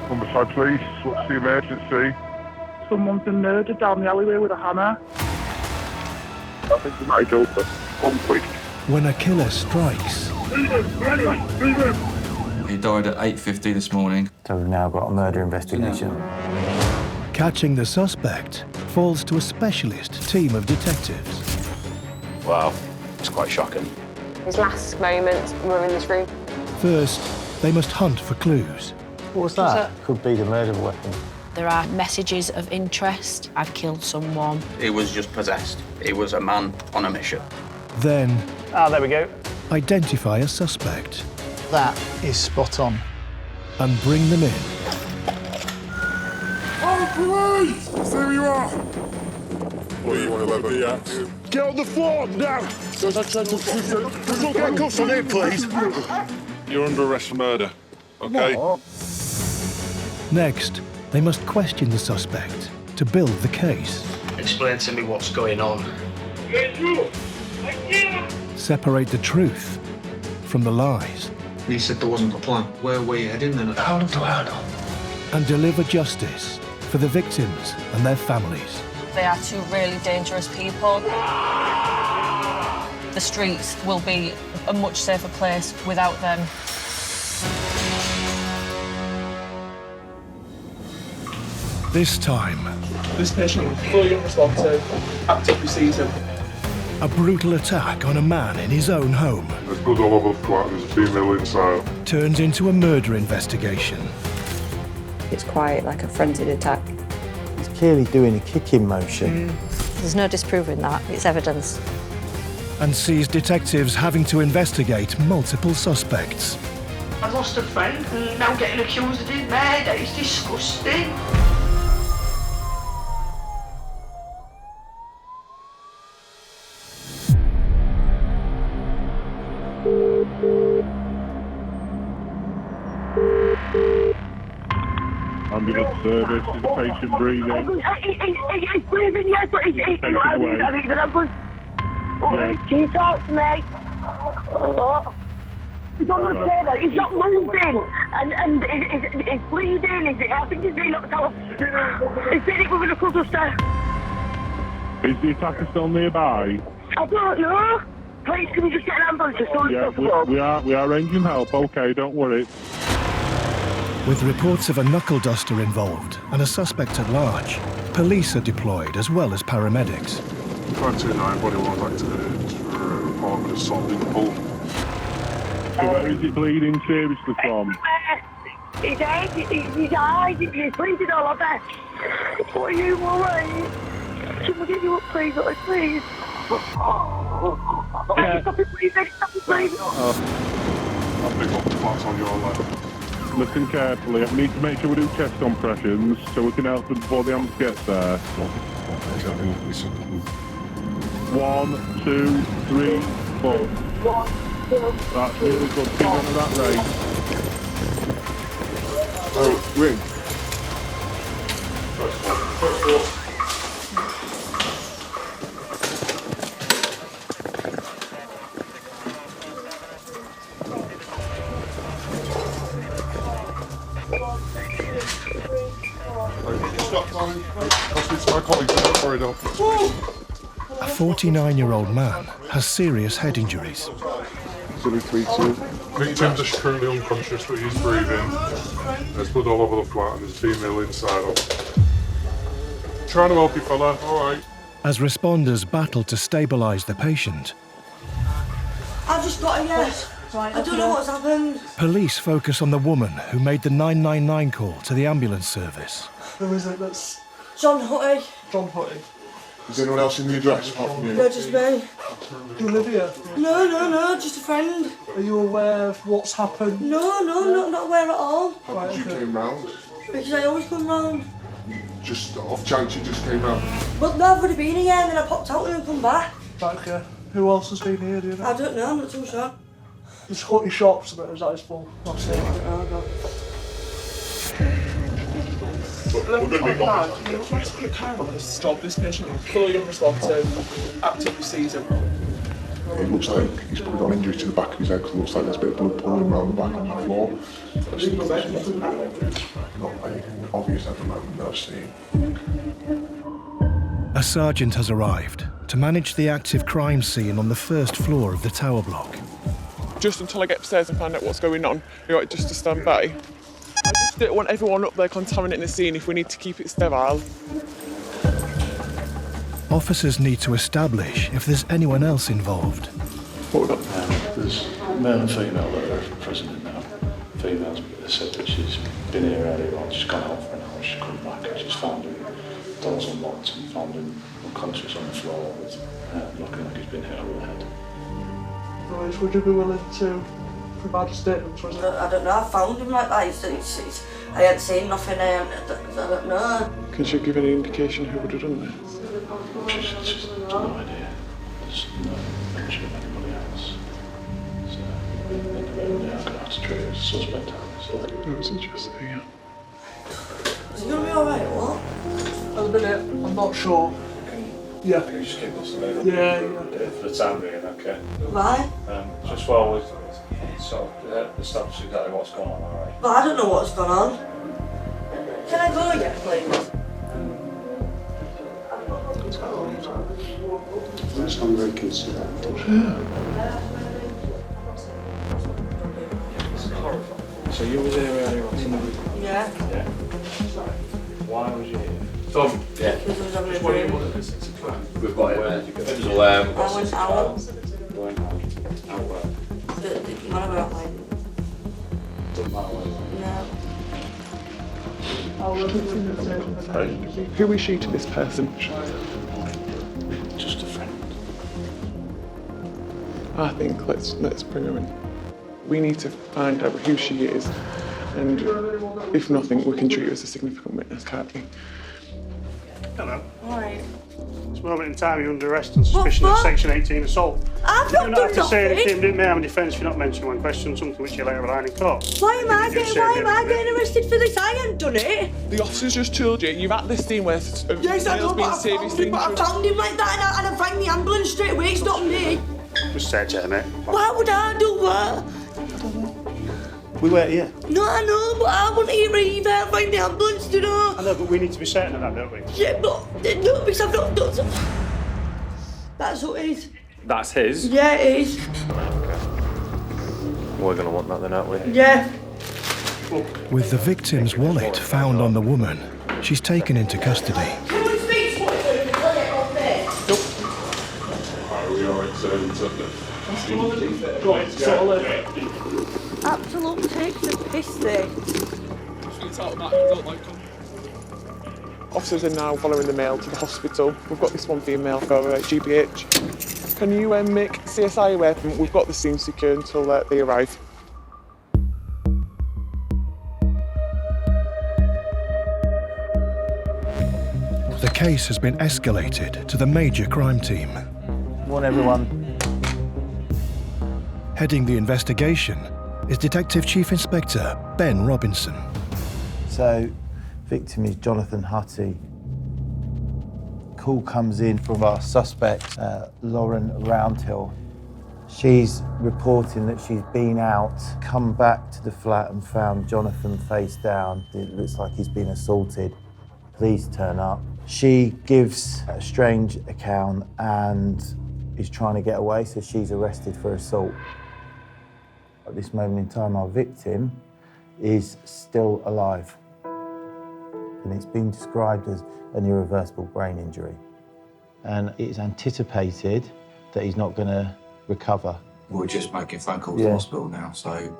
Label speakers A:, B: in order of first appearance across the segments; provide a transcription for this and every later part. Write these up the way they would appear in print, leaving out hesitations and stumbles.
A: Homicide police, what's the emergency?
B: Someone's been murdered down the alleyway with a hammer.
A: I think you might open. Come quick.
C: When a killer strikes,
D: He died at 8:50 this morning.
E: So we've now got a murder investigation.
C: catching the suspect falls to a specialist team of detectives.
F: Wow, it's quite shocking.
G: His last moments were in this room.
C: First, they must hunt for clues.
E: What was that? Could be the murder weapon.
H: There are messages of interest. I've killed someone.
F: He was just possessed. He was a man on a mission.
C: Then,
E: There we go.
C: identify a suspect
I: That is spot on.
C: and bring them in.
A: Oh, police! There you are! What do you want to let me Get on the floor now! Get cuffs on him, please! You're under arrest for murder, okay?
C: Next, they must question the suspect to build the case.
J: Explain to me what's going on.
C: Separate the truth from the lies.
J: You said there wasn't a plan. Where were you heading then? How do I know?
C: And deliver justice for the victims and their families.
H: They are two really dangerous people. The streets will be a much safer place without them.
C: This time,
B: This patient was fully unresponsive, actively seizing.
C: a brutal attack on a man in his own home
A: There's blood all over the flat, there's a female inside.
C: turns into a murder investigation.
G: It's quite like a frenzied attack.
E: He's clearly doing a kicking motion.
G: There's no disproving that. It's evidence.
C: And sees detectives having to investigate multiple suspects.
B: I lost a friend and now getting accused of his murder. It's disgusting.
A: Ambulance service, is the patient breathing?
B: He's breathing, yes, but he's
A: Take it away.
B: Can you talk to me? He's on the table, he's not moving, and he's bleeding, I think he's been knocked out. He's been hit with a knuckle duster.
A: Is the attacker still nearby?
B: I don't know. Please, can you just get an ambulance as soon as possible?
A: we are arranging help, okay, don't worry.
C: With reports of a knuckle duster involved and a suspect at large, police are deployed as well as paramedics.
A: 529, body was accident for report of assault in the pool. So where is he bleeding seriously from?
B: His head, his eyes, he's bleeding all over. What are you worried? Can we get you up, please, please? Stop it breathing, stop it breathing.
A: I'll pick up the flats on your left. Listen carefully, I need to make sure we do chest compressions so we can help them before the ambulance gets there. 1, 2, 3, 4.
B: 1, 2.
A: That's really good, keep on at that rate. Oh, ring.
C: A 49-year-old man has serious head injuries.
A: Victims are currently unconscious, but he's breathing. There's blood all over the flat and there's a female inside of. Trying to help you, fella, alright.
C: As responders battle to stabilise the patient,
B: I've just got a yes. I don't know what's happened.
C: police focus on the woman who made the 999 call to the ambulance service.
B: Who is it that's... John Hutty.
A: John Hutty. Is anyone else in the address apart from you?
B: No, just me.
I: Olivia,
B: No, just a friend.
I: are you aware of what's happened?
B: No, not aware at all.
A: How did you came round?
B: Because I always come round.
A: Just off chance you just came round?
B: But no, I've already been here and then I popped out and then come back.
I: Right, okay. Who else has been here, do you know?
B: I don't know, I'm not too sure.
I: There's Hutty shops, but is that his fault? That's it.
B: Stop this patient, fully unresponsive, actively seizing.
A: It looks like he's probably got an injury to the back of his head because it looks like there's a bit of blood pooling around the back of the floor. Not anything obvious at the moment that I've seen.
C: A sergeant has arrived to manage the active crime scene on the first floor of the tower block.
K: Just until I get upstairs and find out what's going on, you're right, just to stand by. I just don't want everyone up there contaminating the scene if we need to keep it sterile.
C: Officers need to establish if there's anyone else involved.
K: What we got?
L: There's male and female that are present now. Female's said that she's been here earlier on, she's gone out for an hour, she's come back and she's found him doors unlocked and found him unconscious on the floor with looking like he's been hit over the head.
I: Right, would you be willing to provide a statement for us?
B: I don't know, I found him like that. I hadn't seen nothing, I don't know.
K: Can she give any indication who would have done this?
L: She's no idea. There's no mention of anybody else. So, they're going to have to treat it as a suspect.
K: That was interesting, yeah.
B: Is he going to be alright, what?
I: At the minute, I'm not sure. Yeah.
L: Can you just keep us available?
I: Yeah.
L: For the time being, okay.
B: Why?
L: Just while we sort of establish exactly what's going on, alright?
B: But I don't know what's going on. Can I go yet, please?
L: That's not very considerate. So you was here earlier on?
B: Yeah.
L: Why was you here?
J: Tom,
B: Because I was having a dream.
J: we've got it.
B: I went out.
L: Going out. Out where?
B: Doesn't matter where I went.
L: Doesn't matter where.
B: No.
K: Who is she to this person?
L: Just a friend.
K: I think let's bring her in. We need to find out who she is, and if nothing, we can treat her as a significant witness, can't we?
I: Hello.
B: Alright.
I: This moment in time, you're under arrest on suspicion of Section 18 assault.
B: I've
I: You
B: not
I: don't
B: done
I: have to say
B: nothing.
I: anything, didn't have any defence if you're not mentioning one question, something which you later rely in court.
B: Why am I
I: You just
B: getting
I: say
B: arrested for this? I ain't done it.
K: The officers just told you you've at this scene where
B: Yes, I know,
K: being
B: but I
K: seriously injured.
B: found him like that and I rang the ambulance straight away. It's not me.
I: Just say, Jeremy.
B: Why would I do that?
E: We weren't here.
B: No, I know, but I wouldn't hear either. I rang the ambulance, you know.
I: I know, but we need to be certain of that, don't we?
B: Yeah, but no, because I've not done something. That's what it is.
L: That's his?
B: Yeah, it is.
L: We're going to want that then, aren't we?
B: Yeah.
C: With the victim's wallet found on the woman, she's taken into custody.
B: Can we speak to one Absolute takes the piss there.
K: Officers are now following the male to the hospital. We've got this one female for GBH. Can you make CSI aware? We've got the scene secure until they arrive.
C: The case has been escalated to the major crime team.
E: Want everyone.
C: Heading the investigation is Detective Chief Inspector Ben Robinson.
E: So, victim is Jonathan Hutty. Call comes in from our suspect, Lauren Roundhill. She's reporting that she's been out, come back to the flat and found Jonathan face down. It looks like he's been assaulted. Police turn up. She gives a strange account and is trying to get away, so she's arrested for assault. At this moment in time, our victim is still alive. And it's been described as an irreversible brain injury. And it's anticipated that he's not going to recover.
D: We're just making phone calls to the hospital now, so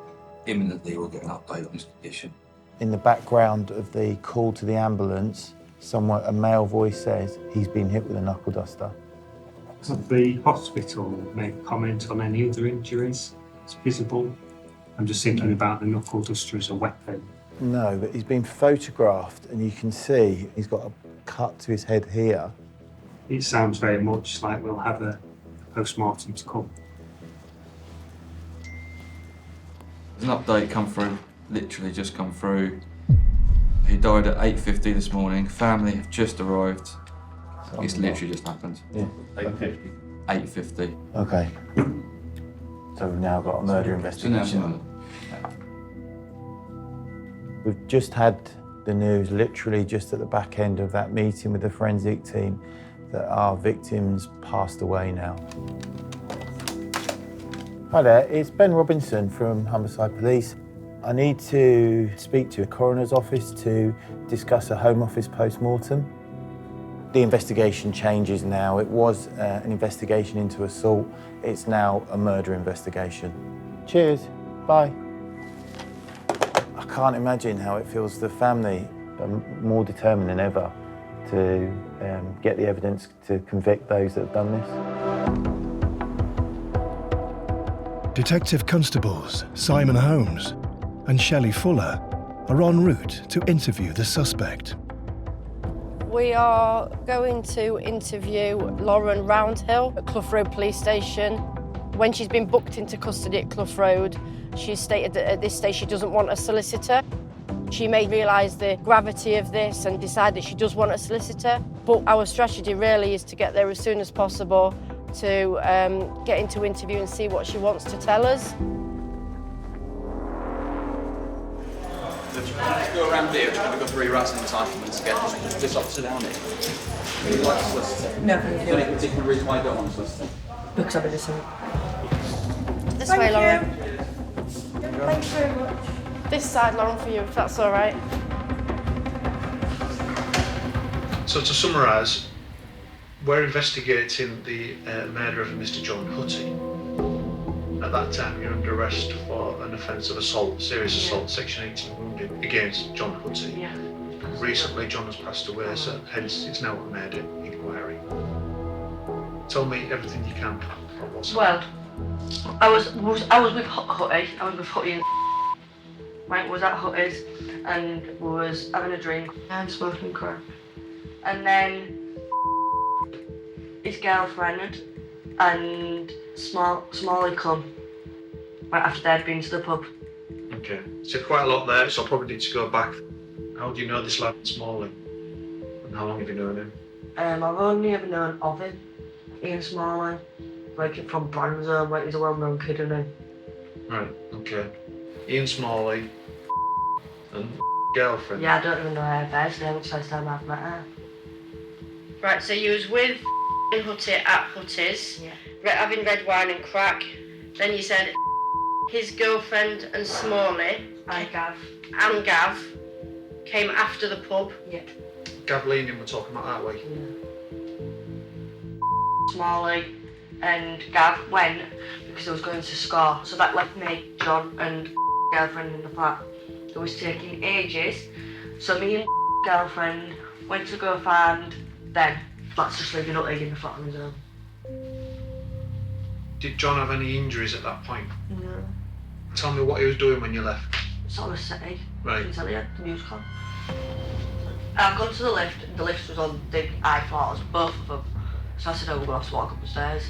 D: imminently we'll get an update on his condition.
E: In the background of the call to the ambulance, a male voice says he's been hit with a knuckle duster.
M: Has the hospital made comment on any other injuries that's visible? I'm just thinking about the knuckle duster as a weapon.
E: No, but he's been photographed and you can see he's got a cut to his head here.
M: It sounds very much like we'll have a post-mortem to come.
D: There's an update come through, literally just come through. He died at 8:50 this morning. Family have just arrived. It's literally just happened.
E: Yeah.
L: 8:50.
D: 8:50.
E: Okay. So we've now got a murder investigation. We've just had the news, literally just at the back end of that meeting with the forensic team, that our victim's passed away now. Hi there, it's Ben Robinson from Humberside Police. I need to speak to a coroner's office to discuss a Home Office post-mortem. The investigation changes now. It was an investigation into assault. It's now a murder investigation. Cheers, bye. I can't imagine how it feels to the family. I'm more determined than ever to get the evidence to convict those that have done this.
C: Detective Constables Simon Holmes and Shelley Fuller are en route to interview the suspect.
H: We are going to interview Lauren Roundhill at Clough Road Police Station. When she's been booked into custody at Clough Road, she stated that at this stage she doesn't want a solicitor. She may realise the gravity of this and decide that she does want a solicitor. But our strategy really is to get there as soon as possible to get into interview and see what she wants to tell us.
F: Let's go around here, trying to go through your rights and entitlements again. Just this officer down here. Would you like a solicitor?
G: No, thank
F: Is there any particular reason why you don't want a solicitor?
G: Because I've been listening.
H: This way, Lauren.
B: Thank you very much.
H: This side, Lauren, for you, if that's all right.
J: So to summarise, we're investigating the murder of Mr. John Hutty. At that time, you're under arrest for an offence of assault, serious assault, Section 18 wounding against John Hutty.
H: Yeah.
J: Recently, John has passed away, so hence it's now a murder inquiry. Tell me everything you can.
I: Well, I was with Hutty. I was with Hutty and right, was at Hutty's and was having a drink and smoking crack. And then his girlfriend and Smalley come right after they'd been to the pub.
J: Okay, so quite a lot there, so I probably need to go back. How do you know this lad Smalley? And how long have you known him?
I: I've only ever known of him, Ian Smalley, like from Branzo, like he's a well-known kid, isn't he?
J: Right, okay. Ian Smalley and girlfriend.
I: Yeah, I don't even know her first name, it's the first time I've met her.
H: Right, so you was with Hutty at Hutty's, having red wine and crack. Then you said his girlfriend and Smalley
I: and
H: Gav came after the pub.
I: Yeah.
J: Gav and we're talking about that way.
I: Yeah. Smalley and Gav went because I was going to score, so that left me, John, and girlfriend in the flat. It was taking ages, so me and girlfriend went to go find them. That's just leaving Hutty in the flat on his own.
J: Did John have any injuries at that point?
I: No.
J: Tell me what he was doing when you left.
I: It's on the city.
J: Right.
I: I can tell you, the music on. I've gone to the lift, and the lift was on the I thought it was both of them. So I said, oh, we're going to walk up the stairs.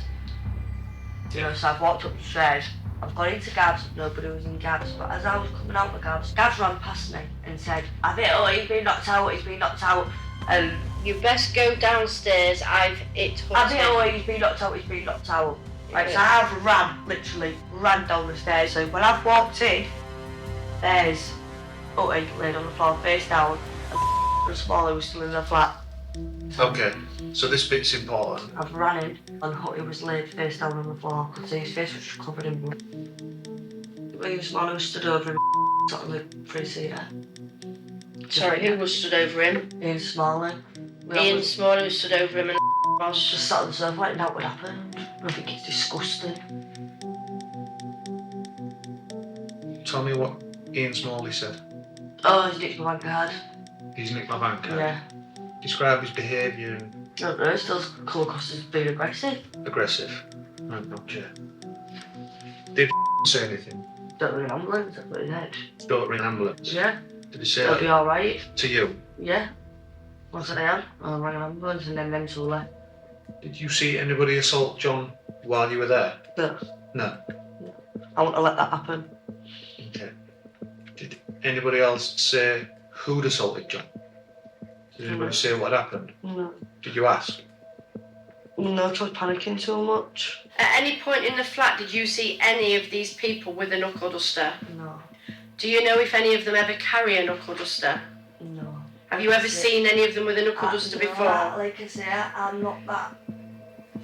I: You know, so I've walked up the stairs. I've gone into Gab's, nobody was in Gab's, but as I was coming out of Gab's ran past me and said, I think, oh, he's been knocked out, he's been knocked out. And
H: you best go downstairs, I've hit Hutty.
I: I think, oh, he's been knocked out, he's been knocked out. Right, so I've literally ran down the stairs. So when I've walked in, there's Hutty laid on the floor, face down, and Smalley was still in the flat.
J: Okay, so this bit's important.
I: I've ran in, and Hutty was laid face down on the floor. So his face was just covered in blood. William Smalley was stood over him, sat on the three-seater.
H: Sorry, who was stood over him?
I: Ian Smalley.
H: Ian Smalley was stood over him and was
I: just sat on the sofa like that would happen. I think it's disgusting.
J: Tell me what Ian Smalley said.
I: Oh, he's nicked my bank card.
J: He's nicked my bank card?
I: Yeah.
J: Describe his behaviour.
I: I don't know, it still come across as being aggressive.
J: Aggressive? Right, okay. Did say anything?
I: Don't ring ambulance, that's what he said.
J: Don't ring ambulance?
I: Yeah.
J: Did he say
I: It'll
J: that?
I: be alright.
J: To you?
I: Yeah. Once I am, I rang an ambulance and then them two left.
J: Did you see anybody assault John while you were there?
I: No.
J: No?
I: I want to let that happen.
J: Okay. Did anybody else say who'd assaulted John? Did anybody say what happened?
I: No.
J: Did you ask?
I: No, I was panicking too much.
H: At any point in the flat, did you see any of these people with a knuckle duster?
I: No.
H: Do you know if any of them ever carry a knuckle duster?
I: No.
H: Have you ever seen any of them with a knuckle duster
I: No,
H: before?
I: like I say, I'm not that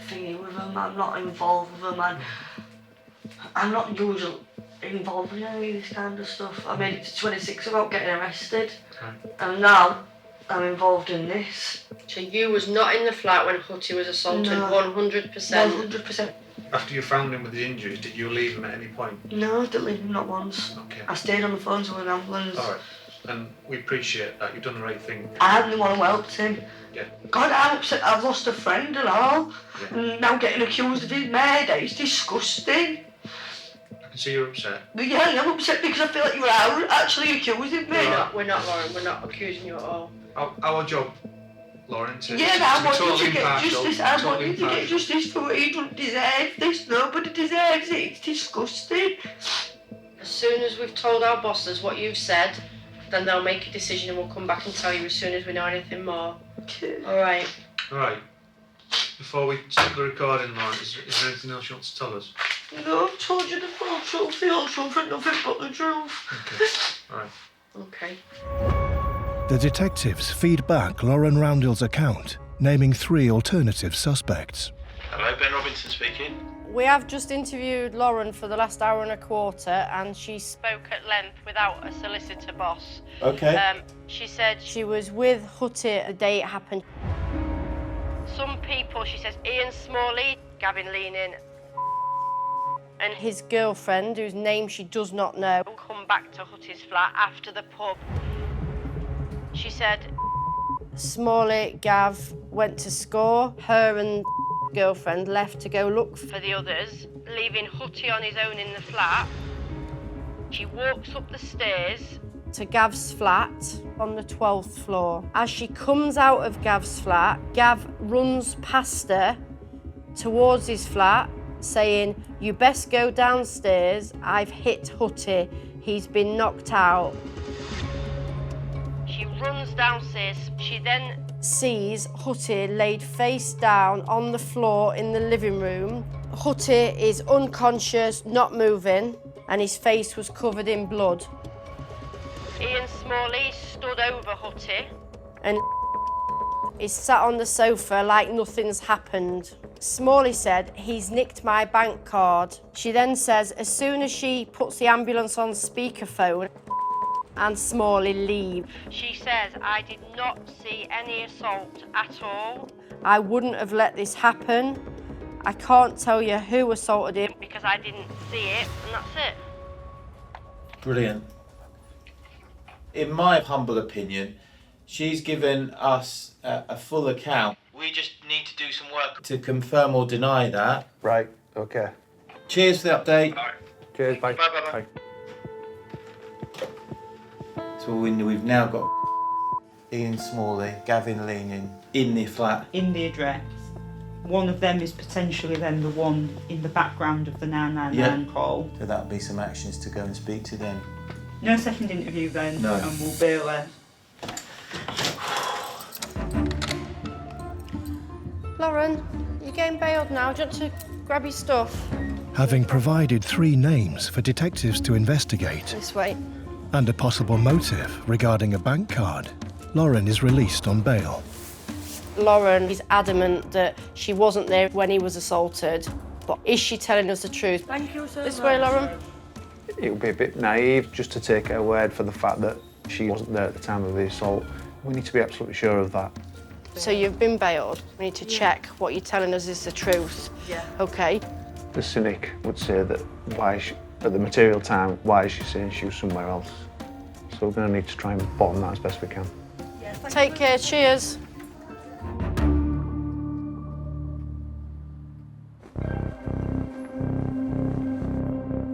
I: thingy with them. I'm not involved with them. I'm not usually involved in any of this kind of stuff. I made it to 26 without getting arrested. And now I'm involved in this.
H: So you was not in the flat when Hutty was assaulted,
I: No.
H: 100%?
I: 100%.
J: After you found him with the injuries, did you leave him at any point?
I: No, I didn't leave him, not once.
J: Okay.
I: I stayed on the phone to an ambulance.
J: All right. And we appreciate that. You've done the right thing.
I: I'm the one who helped him.
J: Yeah.
I: God, I'm upset. I've lost a friend and all.
J: Yeah.
I: And now getting accused of his murder. It's disgusting.
J: I can see you're upset.
I: But yeah, I'm upset because I feel like you're out actually accusing me.
H: We're not, Lauren. We're not accusing you at all.
J: Our job, Lauren, to
I: Yeah,
J: be
I: I want you
J: totally
I: to get
J: impartial.
I: justice. I want
J: totally
I: you to get
J: impartial.
I: justice for what he doesn't deserve this. Nobody deserves it. It's disgusting.
H: As soon as we've told our bosses what you've said, then they'll make a decision and we'll come back and tell you as soon as we know anything more. All right.
J: All right. Before we stop the recording, Lauren, is there anything else you want to tell us?
I: No, I've told you the full truth, the whole truth, and nothing but the truth.
J: Okay. All right.
H: Okay.
C: The detectives feed back Lauren Roundell's account, naming 3 alternative suspects.
N: Hello, Ben Robinson speaking.
H: We have just interviewed Lauren for the last hour and a quarter and she spoke at length without a solicitor boss.
E: Okay.
H: She said she was with Hutty the day it happened. Some people, she says, Ian Smalley, Gavin Leaning, and his girlfriend, whose name she does not know, come back to Hutty's flat after the pub. She said Smalley, Gav, went to score. Her and girlfriend left to go look for the others, leaving Hutty on his own in the flat. She walks up the stairs to Gav's flat on the 12th floor. As she comes out of Gav's flat, Gav runs past her towards his flat, saying, "You best go downstairs, I've hit Hutty, he's been knocked out." She runs downstairs. She then sees Hutty laid face down on the floor in the living room. Hutty is unconscious, not moving, and his face was covered in blood. Ian Smalley stood over Hutty and is sat on the sofa like nothing's happened. Smalley said, "He's nicked my bank card." She then says, as soon as she puts the ambulance on speakerphone, and Smalley leave. She says, "I did not see any assault at all. I wouldn't have let this happen. I can't tell you who assaulted him because I didn't see it," and that's it.
E: Brilliant. In my humble opinion, she's given us a full account.
N: We just need to do some work.
E: To confirm or deny that.
O: Right, okay.
E: Cheers for the update.
N: All right.
O: Cheers, bye.
N: Bye.
E: So we've now got Ian Smalley, Gavin Leaning in the flat.
P: In the address. One of them is potentially then the one in the background of the 999 call.
E: So that'll be some actions to go and speak to them.
P: No second interview then,
E: No.
P: and we'll bail her.
H: Lauren, you're getting bailed now. Do you want to grab your stuff?
C: Having provided 3 names for detectives to investigate
H: This way.
C: and a possible motive regarding a bank card, Lauren is released on bail.
H: Lauren is adamant that she wasn't there when he was assaulted. But is she telling us the truth?
I: Thank you so
H: This
I: much.
H: way, Lauren.
O: It would be a bit naive just to take her word for the fact that she wasn't there at the time of the assault. We need to be absolutely sure of that.
H: So you've been bailed. We need to check what you're telling us is the truth.
I: Yeah.
H: Okay.
O: The cynic would say that at the material time, why is she saying she was somewhere else? So we're going to need to try and bottom that as best we can.
H: Take care. Cheers.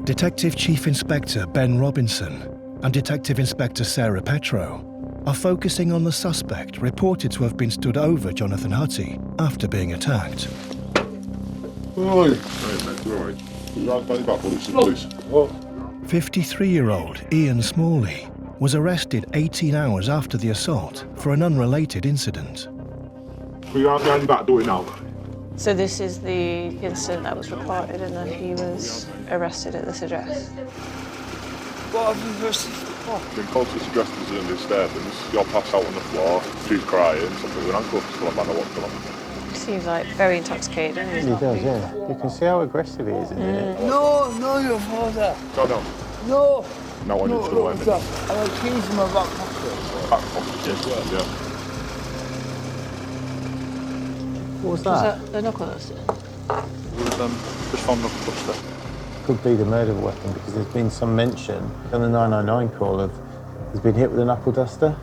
C: Detective Chief Inspector Ben Robinson and Detective Inspector Sarah Petro are focusing on the suspect reported to have been stood over Jonathan Hutty after being attacked.
A: Oi. Hey, mate, you all right? You right, buddy? Back, police, police. What?
C: 53-year-old Ian Smalley was arrested 18 hours after the assault for an unrelated incident.
A: You out there in the back door now?
Q: So this is the incident that was reported and then he was arrested at this address.
R: What have you arrested for?
S: Been called to this address, there's a disturbance. You're passed out on the floor, she's crying, something with handcuffs, still I don't know what's going on.
Q: Seems like very intoxicated.
E: He does, yeah. You can see how aggressive he is in it.
R: No, your father.
S: So no.
R: No.
S: No one is still
R: sir. I'm accusing him of back pocket.
S: Back pocket, yeah.
E: What was
Q: Was
E: that?
Q: that the knuckle duster?
S: We've just found knuckle duster.
E: Could be the murder weapon because there's been some mention on the 999 call of he's been hit with a knuckle duster.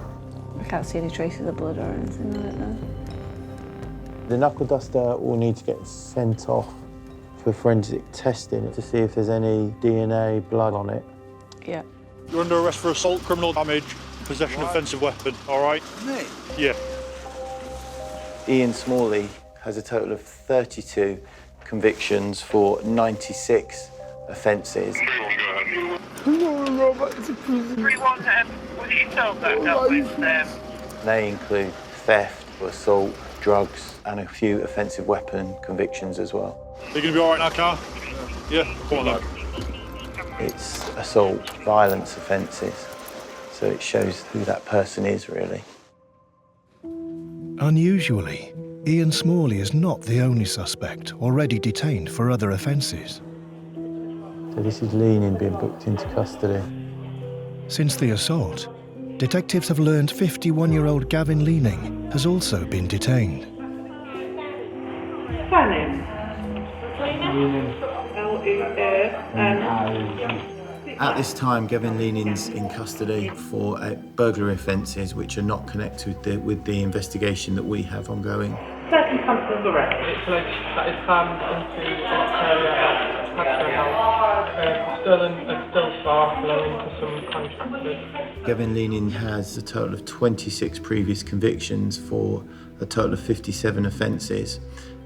Q: I can't see any traces of blood or anything like that.
E: The knuckle duster will need to get sent off for forensic testing to see if there's any DNA, blood on it.
Q: Yeah.
T: You're under arrest for assault, criminal damage, possession of offensive weapon, all right?
R: Me?
T: Yeah.
E: Ian Smalley has a total of 32 convictions for 96 offences.
R: I don't want to go back to prison.
U: 3-1, was it yourself that dealt with
E: They include theft, assault, drugs, and a few offensive weapon convictions as well.
T: You gonna be all right now, Carl? Yeah, come on then.
E: It's assault, violence offences, so it shows who that person is, really.
C: Unusually, Ian Smalley is not the only suspect already detained for other offences.
E: So this is Leaning being booked into custody.
C: Since the assault, detectives have learned 51-year-old Gavin Leaning has also been detained.
E: At this time, Gavin Leaning's in custody for burglary offences which are not connected with the investigation that we have ongoing.
U: Circumstances of arrest. That is planned into stolen a still bar belonging to some contractors.
E: Gavin Leaning has a total of 26 previous convictions for a total of 57 offences,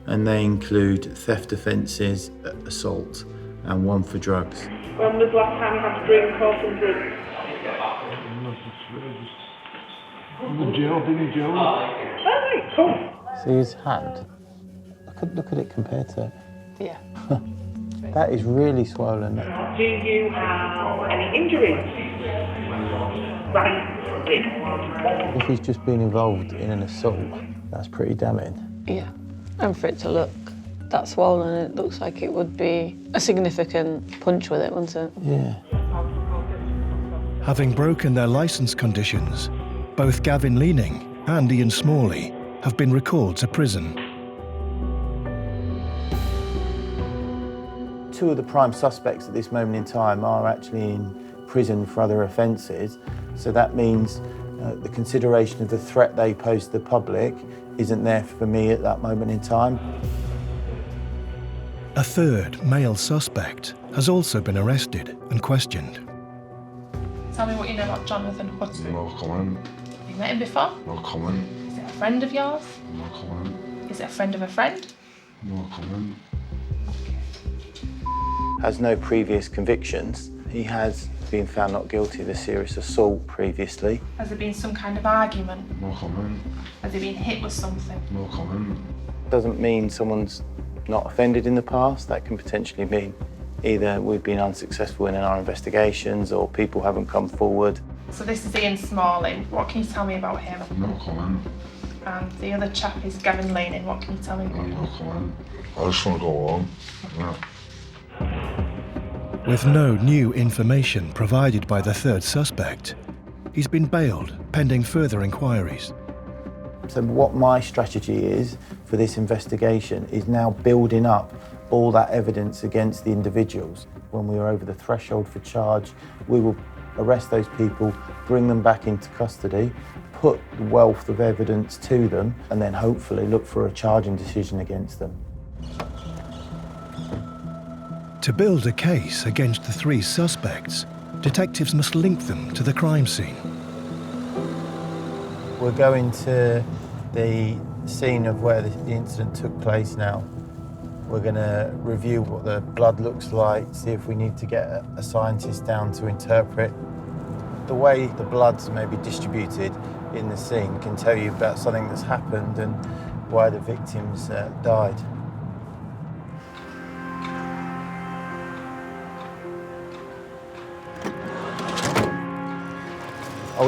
E: and they include theft offences, assault, and one for drugs.
U: When was the last time you had to drink or some drugs?
R: In jail.
U: Alright, cool.
E: See his hand? Look at it compared to...
Q: Yeah.
E: That is really swollen.
U: Do you have any injuries? Right.
E: If he's just been involved in an assault, that's pretty damning.
Q: Yeah. And for it to look that swollen, it looks like it would be a significant punch with it, wouldn't it?
E: Yeah.
C: Having broken their licence conditions, both Gavin Leaning and Ian Smalley have been recalled to prison.
E: Two of the prime suspects at this moment in time are actually in prison for other offences, so that means the consideration of the threat they pose to the public isn't there for me at that moment in time.
C: A third male suspect has also been arrested and questioned.
U: Tell me what you know about Jonathan Hutton.
S: No comment.
U: Have you met him before?
S: No comment.
U: Is it a friend of yours?
S: No comment.
U: Is it a friend of a friend?
S: No comment.
E: Has no previous convictions. He has been found not guilty of a serious assault previously.
U: Has there been some kind of argument?
S: No comment.
U: Has he been hit with something?
S: No comment.
E: Doesn't mean someone's not offended in the past. That can potentially mean either we've been unsuccessful in our investigations or people haven't come forward.
U: So this is Ian Smalley. What can you tell me about him?
S: No comment.
U: And the other chap is Gavin Leaning. What can you tell me about him?
S: No comment. I just want to go home. Yeah.
C: With no new information provided by the third suspect, he's been bailed pending further inquiries.
E: So what my strategy is for this investigation is now building up all that evidence against the individuals. When we are over the threshold for charge, we will arrest those people, bring them back into custody, put the wealth of evidence to them, and then hopefully look for a charging decision against them.
C: To build a case against the three suspects, detectives must link them to the crime scene.
E: We're going to the scene of where the incident took place now. We're going to review what the blood looks like, see if we need to get a scientist down to interpret. The way the blood's maybe distributed in the scene can tell you about something that's happened and why the victims died.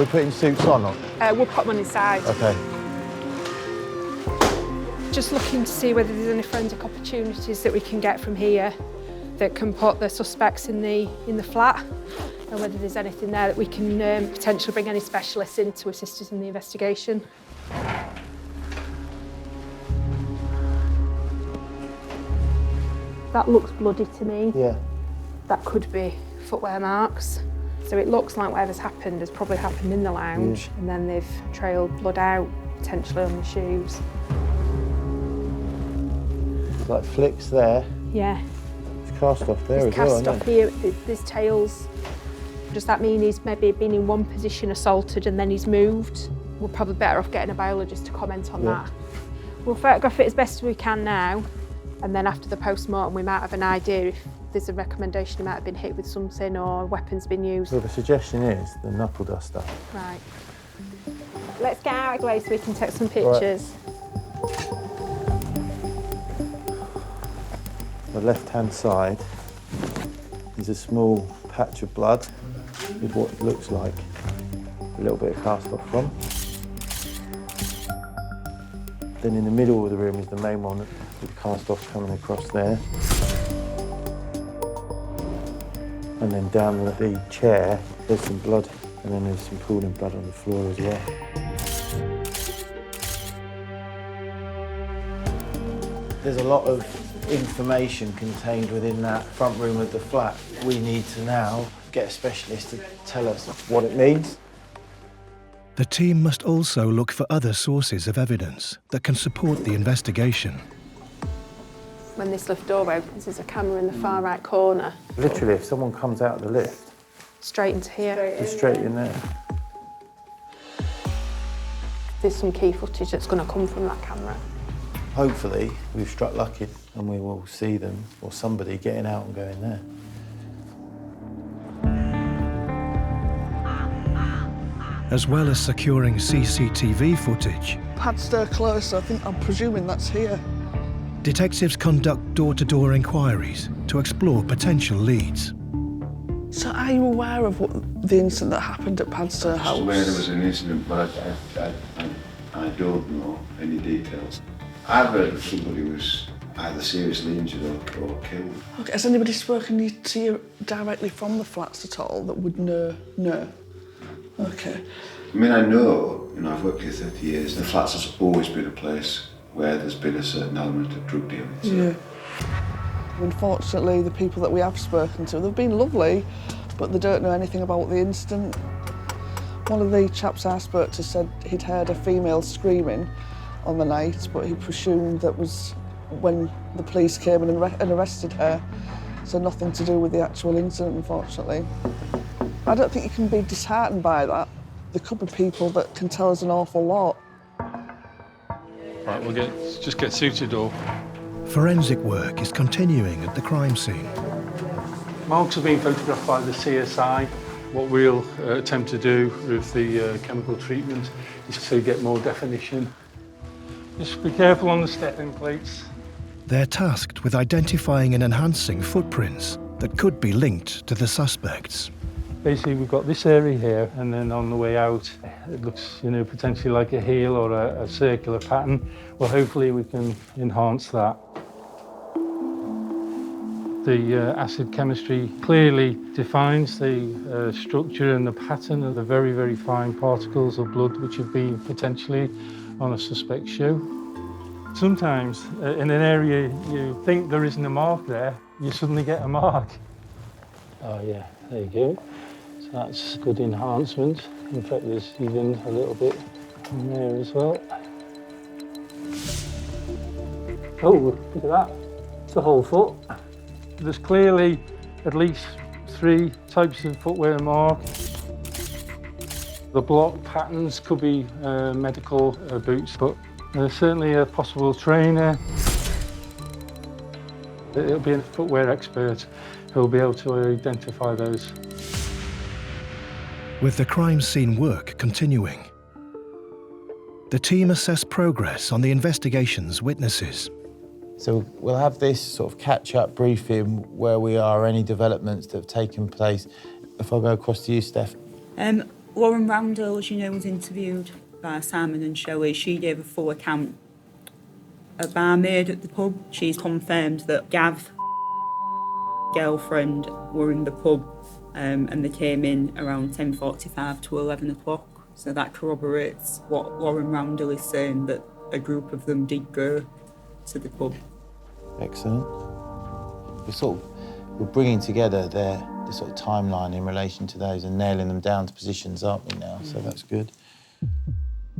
E: we putting suits on? Or?
K: We'll put them on inside.
E: Okay.
K: Just looking to see whether there's any forensic opportunities that we can get from here that can put the suspects in the flat, and whether there's anything there that we can potentially bring any specialists in to assist us in the investigation. That looks bloody to me.
E: Yeah.
K: That could be footwear marks. So it looks like whatever's happened has probably happened in the lounge, and then they've trailed blood out, potentially on the shoes.
E: There's like flicks there.
K: Yeah.
E: It's cast off there
K: There's
E: as well,
K: cast off here, there's tails. Does that mean he's maybe been in one position assaulted and then he's moved? We're probably better off getting a biologist to comment on that. We'll photograph it as best as we can now, and then after the post-mortem we might have an idea if there's a recommendation he might have been hit with something or weapons been used.
E: So the suggestion is the knuckle duster.
K: Right. Let's get out of the way so we can take some pictures.
E: The left-hand side is a small patch of blood with what looks like a little bit of cast off from. Then in the middle of the room is the main one with cast off coming across there. And then down the chair, there's some blood, and then there's some pooling blood on the floor as well. There's a lot of information contained within that front room of the flat. We need to now get a specialist to tell us what it means.
C: The team must also look for other sources of evidence that can support the investigation.
K: When this lift door opens, there's a camera in the far right corner.
E: Literally, if someone comes out of the lift,
K: straight into here.
E: just straight in there.
K: There's some key footage that's going to come from that camera.
E: Hopefully, we've struck lucky and we will see them or somebody getting out and going there.
C: As well as securing CCTV footage,
R: Padstow Close, I'm presuming that's here.
C: detectives conduct door-to-door inquiries to explore potential leads.
R: So are you aware of what the incident that happened at Padstow House?
V: I'm aware there was an incident, but I don't know any details. I've heard that somebody was either seriously injured or killed.
R: Okay, has anybody spoken to you directly from the flats at all that would know? No. Okay.
V: I mean, I know, I've worked here 30 years, the flats has always been a place where there's been a certain element of drug dealing. So.
R: Yeah. Unfortunately, the people that we have spoken to, they've been lovely, but they don't know anything about the incident. One of the chaps I spoke to said he'd heard a female screaming on the night, but he presumed that was when the police came and arrested her. So nothing to do with the actual incident, unfortunately. I don't think you can be disheartened by that. There could be people that can tell us an awful lot.
W: Right, we'll just get suited off.
C: Forensic work is continuing at the crime scene.
W: Marks have been photographed by the CSI. What we'll attempt to do with the chemical treatment is to get more definition. Just be careful on the stepping plates.
C: They're tasked with identifying and enhancing footprints that could be linked to the suspects.
W: Basically, we've got this area here, and then on the way out, it looks, potentially like a heel or a circular pattern. Well, hopefully we can enhance that. The acid chemistry clearly defines the structure and the pattern of the very, very fine particles of blood which have been potentially on a suspect's shoe. Sometimes in an area you think there isn't a mark there, you suddenly get a mark. Oh yeah, there you go. So that's good enhancement. In fact, there's even a little bit in there as well. Oh, look at that. It's the whole foot. There's clearly at least 3 types of footwear mark. The block patterns could be medical boots, but certainly a possible trainer. It'll be a footwear expert who'll be able to identify those.
C: With the crime scene work continuing, the team assess progress on the investigation's witnesses.
E: So we'll have this sort of catch-up briefing where we are, any developments that have taken place. If I go across to you, Steph.
P: Lauren Roundhill, as you know, was interviewed by Simon and Shelley. She gave a full account. A barmaid at the pub, she's confirmed that Gav, girlfriend, were in the pub and they came in around 10:45 to 11 o'clock. So that corroborates what Lauren Roundhill is saying, that a group of them did go to the pub.
E: Excellent. We're bringing together the sort of timeline in relation to those and nailing them down to positions, aren't we now? So that's good.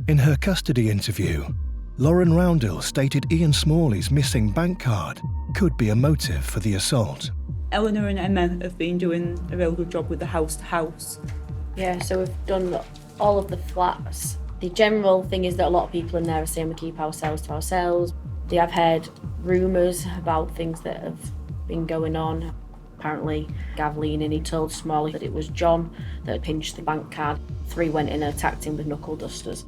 C: In her custody interview, Lauren Roundhill stated Ian Smalley's missing bank card could be a motive for the assault.
P: Eleanor and Emma have been doing a real good job with the house-to-house.
H: Yeah, so we've done all of the flats. The general thing is that a lot of people in there are saying we keep ourselves to ourselves. They have heard rumours about things that have been going on. Apparently, Gav leaning, he told Smalley that it was John that had pinched the bank card. 3 went in and attacked him with knuckle dusters.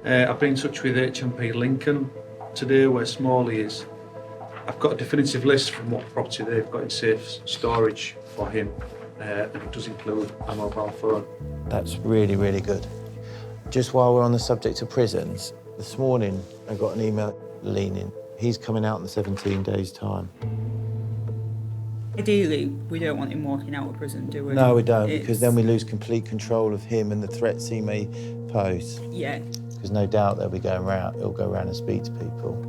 J: I've been in touch with HMP Lincoln today, where Smalley is. I've got a definitive list from what property they've got in safe storage for him, and it does include a mobile phone.
E: That's really, really good. Just while we're on the subject of prisons, this morning I got an email leaning. He's coming out in 17 days' time.
P: Ideally, we don't want him walking out of prison, do we?
E: No, we don't, because then we lose complete control of him and the threats he may pose.
P: Yeah.
E: Because no doubt they'll be going around, he'll go around and speak to people.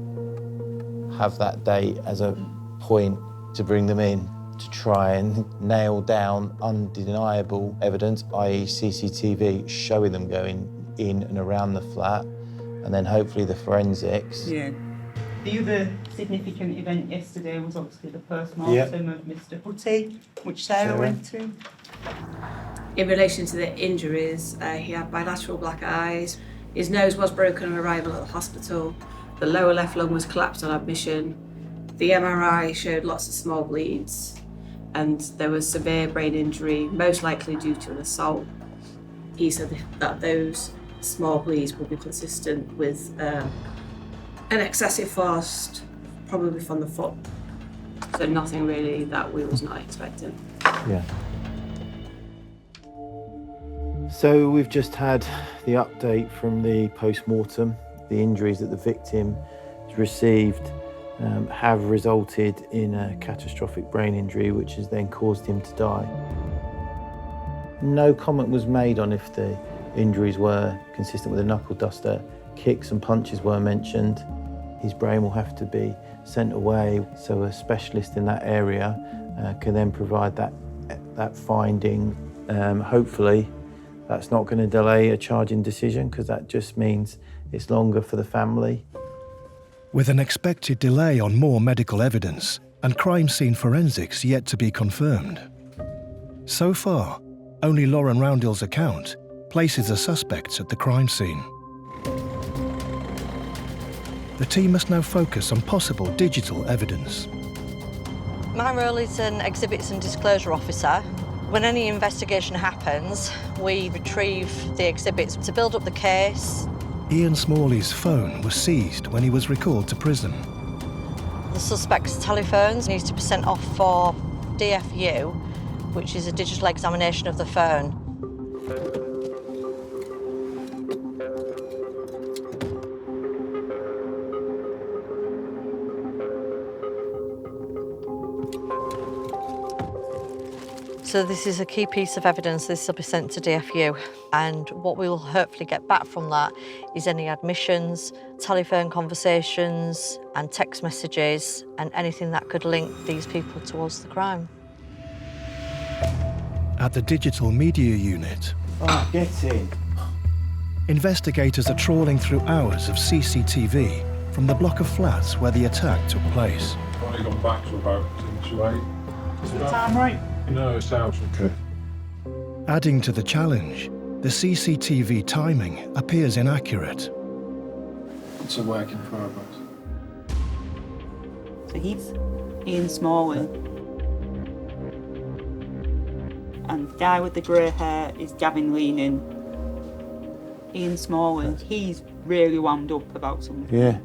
E: Have that date as a point to bring them in to try and nail down undeniable evidence, i.e. CCTV, showing them going in and around the flat, and then hopefully the forensics.
P: Yeah. The other significant event yesterday was obviously the post-mortem of Mr. Hutty, which Sarah went to.
D: In relation to the injuries, he had bilateral black eyes. His nose was broken on arrival at the hospital. The lower left lung was collapsed on admission. The MRI showed lots of small bleeds, and there was severe brain injury, most likely due to an assault. He said that those small bleeds would be consistent with an excessive force, probably from the foot. So nothing really that we was not expecting.
E: Yeah. So we've just had the update from the post-mortem. The injuries that the victim has received have resulted in a catastrophic brain injury, which has then caused him to die. No comment was made on if the injuries were consistent with a knuckle duster. Kicks and punches were mentioned. His brain will have to be sent away, so a specialist in that area can then provide that finding. Hopefully, that's not going to delay a charging decision, because that just means it's longer for the family.
C: With an expected delay on more medical evidence and crime scene forensics yet to be confirmed. So far, only Lauren Roundhill's account places the suspects at the crime scene. The team must now focus on possible digital evidence.
G: My role is an exhibits and disclosure officer. When any investigation happens, we retrieve the exhibits to build up the case.
C: Ian Smalley's phone was seized when he was recalled to prison.
G: The suspect's telephones needs to be sent off for DFU, which is a digital examination of the phone. So this is a key piece of evidence. This will be sent to DFU, and what we will hopefully get back from that is any admissions, telephone conversations and text messages, and anything that could link these people towards the crime.
C: At the Digital Media Unit,
E: Get in.
C: investigators are trawling through hours of CCTV from the block of flats where the attack took place.
A: I've only gone back to about 10 to 8.
P: Is the time right?
A: No, it's out. Okay.
C: Adding to the challenge, the CCTV timing appears inaccurate.
L: It's a work in progress.
P: So he's Ian Smalley. And the guy with the grey hair is Gavin Leaning. Ian Smalley, he's really wound up about something.
E: Yeah.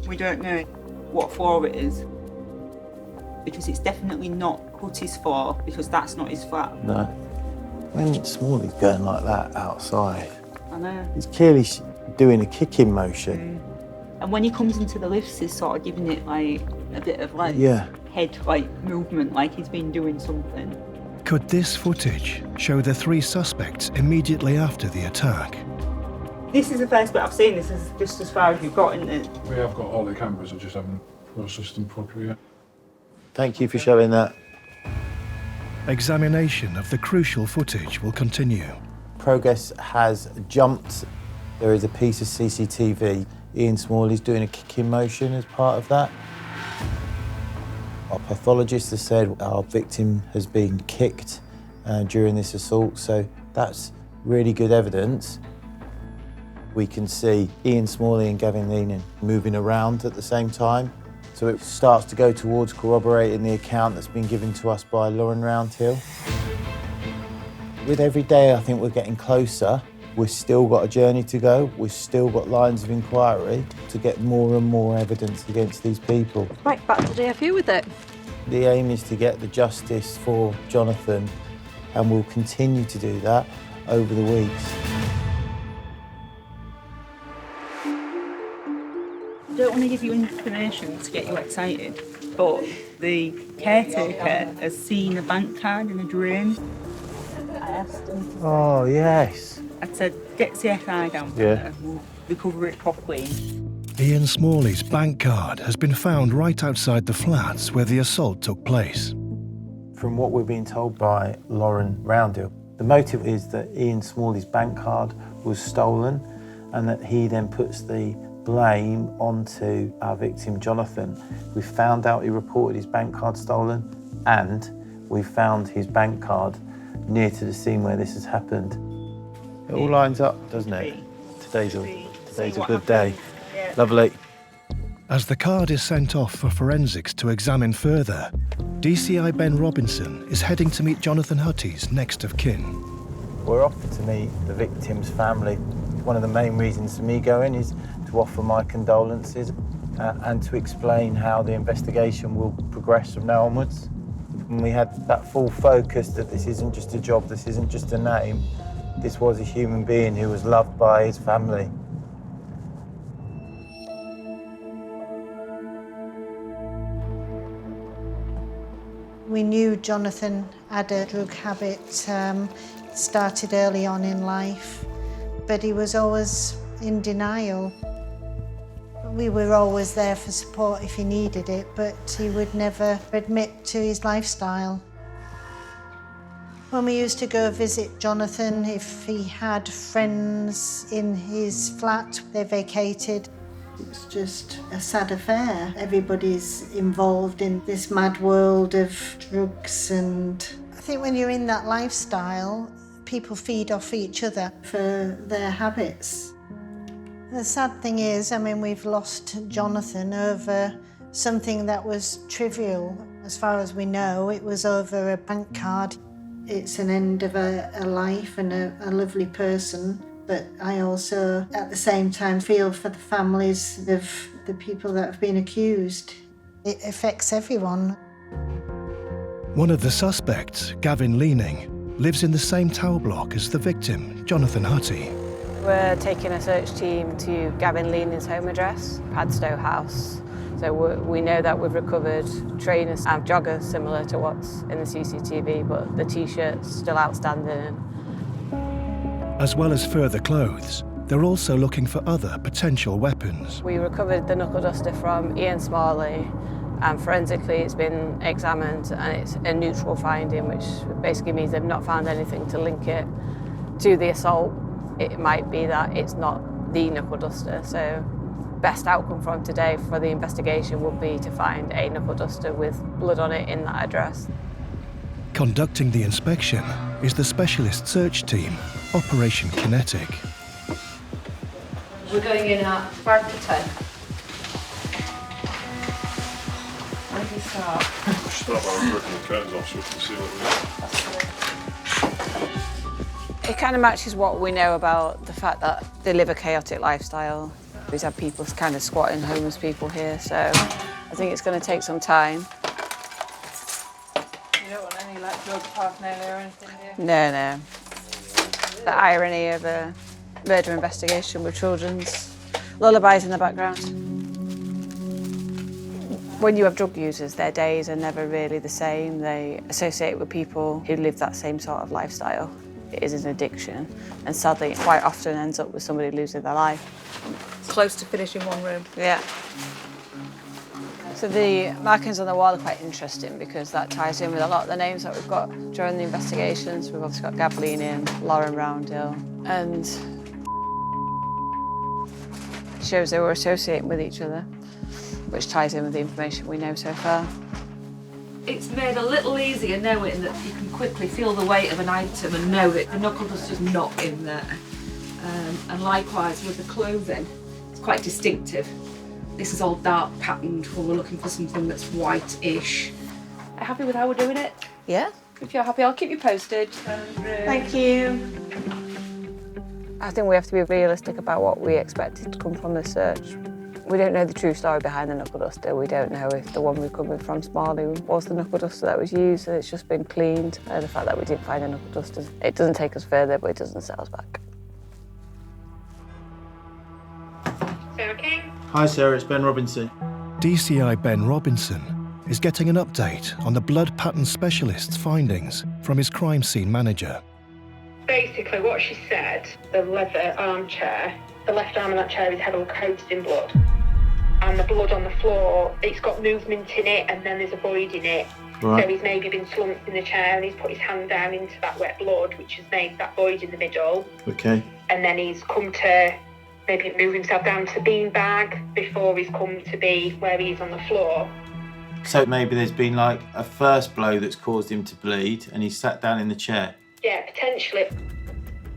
P: We don't know what floor it is, because it's definitely not Hutty's floor, because that's not his flat.
E: No. When Smalley's going like that outside,
P: I know.
E: he's clearly doing a kicking motion.
P: And when he comes into the lifts, he's sort of giving it like a bit of like head movement, like he's been doing something.
C: Could this footage show the 3 suspects immediately after the attack?
P: This is the first bit I've seen. This is just as far as you've got, isn't it?
W: We have got all the cameras, I just haven't processed them properly yet.
E: Thank you for showing that.
C: Examination of the crucial footage will continue.
E: Progress has jumped. There is a piece of CCTV. Ian Smalley's doing a kicking motion as part of that. Our pathologist has said our victim has been kicked during this assault, so that's really good evidence. We can see Ian Smalley and Gavin Leaning moving around at the same time, so it starts to go towards corroborating the account that's been given to us by Lauren Roundhill. With every day, I think we're getting closer. We've still got a journey to go. We've still got lines of inquiry to get more and more evidence against these people.
G: Right, back to the DFU with it.
E: The aim is to get the justice for Jonathan, and we'll continue to do that over the weeks.
P: I don't want to give you information to get you excited, but the caretaker has seen a bank card in a drain. I asked him.
E: Oh, yes.
P: I said, get CSI down there, we'll recover it properly.
C: Ian Smalley's bank card has been found right outside the flats where the assault took place.
E: From what we're being told by Lauren Roundhill, the motive is that Ian Smalley's bank card was stolen and that he then puts the blame onto our victim, Jonathan. We found out he reported his bank card stolen, and we found his bank card near to the scene where this has happened. It all lines up, doesn't it? Today's a good day. Lovely.
C: As the card is sent off for forensics to examine further, DCI Ben Robinson is heading to meet Jonathan Hutty's next of kin.
E: We're off to meet the victim's family. One of the main reasons for me going is to offer my condolences and to explain how the investigation will progress from now onwards. And we had that full focus that this isn't just a job, this isn't just a name. This was a human being who was loved by his family.
B: We knew Jonathan had a drug habit, started early on in life, but he was always in denial. We were always there for support if he needed it, but he would never admit to his lifestyle. When we used to go visit Jonathan, if he had friends in his flat, they vacated. It was just a sad affair. Everybody's involved in this mad world of drugs, and I think when you're in that lifestyle, people feed off each other for their habits. The sad thing is, we've lost Jonathan over something that was trivial. As far as we know, it was over a bank card. It's an end of a life and a lovely person, but I also, at the same time, feel for the families of the people that have been accused. It affects everyone.
C: One of the suspects, Gavin Leaning, lives in the same tower block as the victim, Jonathan Hutty.
Q: We're taking a search team to Gavin Leaning's home address, Padstow House. So we know that we've recovered trainers and joggers similar to what's in the CCTV, but the T-shirt's still outstanding.
C: As well as further clothes, they're also looking for other potential weapons.
Q: We recovered the knuckle duster from Ian Smalley, and forensically it's been examined and it's a neutral finding, which basically means they've not found anything to link it to the assault. It might be that it's not the knuckle duster, so best outcome from today for the investigation would be to find a knuckle duster with blood on it in that address.
C: Conducting the inspection is the specialist search team, Operation Kinetic.
H: We're going in at 5 to 10. Where do you start?
S: Start by ripping the curtains off so we can see what we
Q: It kind of matches what we know about the fact that they live a chaotic lifestyle. We've had people kind of squatting, homeless people here, so I think it's going to take some time.
H: You don't want any drug paraphernalia or anything, do you?
Q: No. The irony of a murder investigation with children's lullabies in the background. When you have drug users, their days are never really the same. They associate with people who live that same sort of lifestyle. It is an addiction, and sadly, it quite often ends up with somebody losing their life.
F: Close to finishing one room.
Q: Yeah. So the markings on the wall are quite interesting because that ties in with a lot of the names that we've got during the investigations. We've obviously got Gavelini, Lauren Roundhill, and shows they were associating with each other, which ties in with the information we know so far.
F: It's made a little easier knowing that you can quickly feel the weight of an item and know that the knuckle duster's not in there. And likewise with the clothing, it's quite distinctive. This is all dark patterned when we're looking for something that's white-ish. Are you happy with how we're doing it?
Q: Yeah.
F: If you're happy, I'll keep you posted.
Q: Thank you. I think we have to be realistic about what we expected to come from the search. We don't know the true story behind the knuckle duster. We don't know if the one recovered from Smalley was the knuckle duster that was used and it's just been cleaned. The fact that we didn't find the knuckle dusters, it doesn't take us further, but it doesn't set us back.
U: Sarah King.
E: Hi Sarah, it's Ben Robinson.
C: DCI Ben Robinson is getting an update on the blood pattern specialist's findings from his crime scene manager.
U: Basically, what she said, the leather armchair, the left arm of that chair is heavily coated in blood. And the blood on the floor, it's got movement in it and then there's a void in it.
E: Right.
U: So he's maybe been slumped in the chair and he's put his hand down into that wet blood, which has made that void in the middle.
E: Okay.
U: And then he's come to maybe move himself down to the bean bag before he's come to be where he is on the floor.
E: So maybe there's been like a first blow that's caused him to bleed and he's sat down in the chair.
U: Yeah, potentially.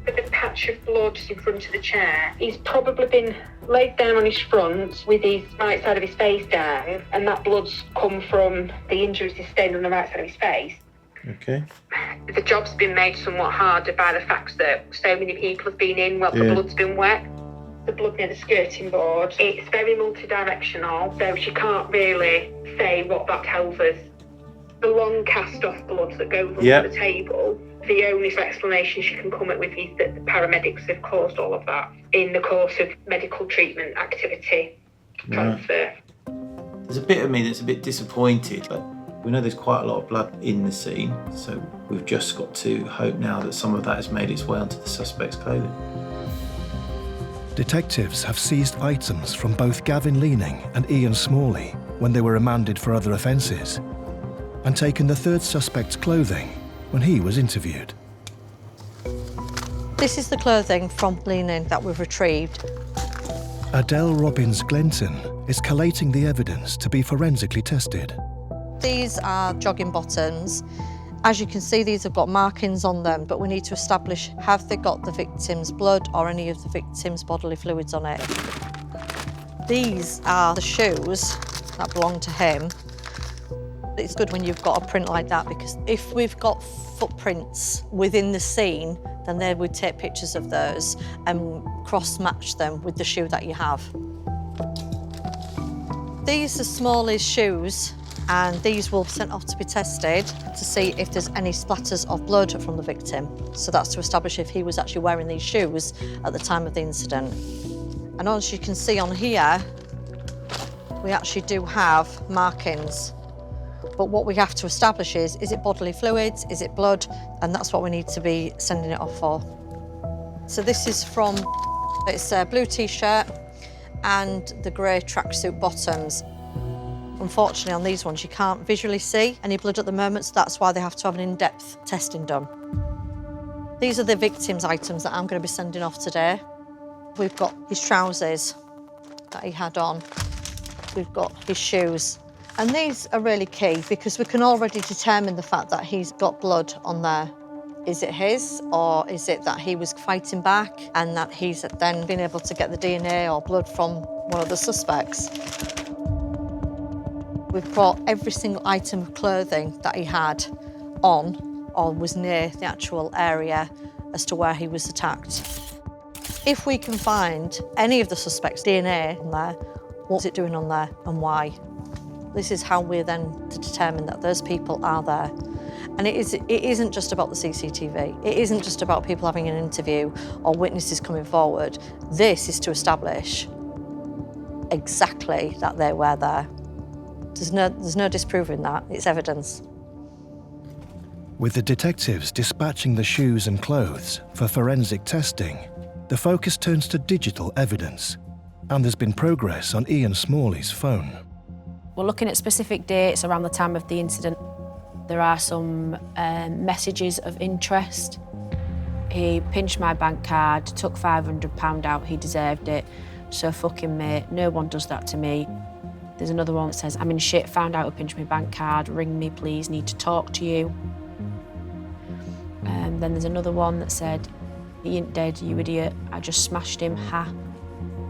U: With the patch of blood in front of the chair, he's probably been laid down on his front with his right side of his face down, and that blood's come from the injuries sustained on the right side of his face.
E: Okay.
U: The job's been made somewhat harder by the fact that so many people have been in while the blood's been wet. The blood near the skirting board, it's very multi-directional, so she can't really say what that tells us. The long cast-off blood that goes under the table, the only explanation she can come up with is that the paramedics have caused all of that in the course of medical treatment activity transfer.
E: There's a bit of me that's a bit disappointed, but we know there's quite a lot of blood in the scene, so we've just got to hope now that some of that has made its way onto the suspect's clothing.
C: Detectives have seized items from both Gavin Leaning and Ian Smalley when they were remanded for other offences, and taken the third suspect's clothing when he was interviewed.
G: This is the clothing from Leaning that we've retrieved.
C: Adele Robbins Glenton is collating the evidence to be forensically tested.
G: These are jogging bottoms. As you can see, these have got markings on them, but we need to establish, have they got the victim's blood or any of the victim's bodily fluids on it? These are the shoes that belong to him. It's good when you've got a print like that, because if we've got footprints within the scene, then they would take pictures of those and cross-match them with the shoe that you have. These are Smalley's shoes, and these will be sent off to be tested to see if there's any splatters of blood from the victim. So that's to establish if he was actually wearing these shoes at the time of the incident. And as you can see on here, we actually do have markings. But what we have to establish is it bodily fluids, is it blood? And that's what we need to be sending it off for. So this is from, it's a blue t-shirt and the grey tracksuit bottoms. Unfortunately, on these ones, you can't visually see any blood at the moment, so that's why they have to have an in-depth testing done. These are the victim's items that I'm going to be sending off today. We've got his trousers that he had on. We've got his shoes. And these are really key because we can already determine the fact that he's got blood on there. Is it his, or is it that he was fighting back and that he's then been able to get the DNA or blood from one of the suspects? We've brought every single item of clothing that he had on or was near the actual area as to where he was attacked. If we can find any of the suspect's DNA on there, what's it doing on there and why? This is how we're then to determine that those people are there. And it isn't just about the CCTV. It isn't just about people having an interview or witnesses coming forward. This is to establish exactly that they were there. There's no disproving that. It's evidence.
C: With the detectives dispatching the shoes and clothes for forensic testing, the focus turns to digital evidence, and there's been progress on Ian Smalley's phone.
I: We're looking at specific dates around the time of the incident. There are some messages of interest. He pinched my bank card, took £500 out, he deserved it. So fucking mate, no one does that to me. There's another one that says, I'm in shit, found out who pinched my bank card, ring me please, need to talk to you. Then there's another one that said, he ain't dead, you idiot, I just smashed him, ha.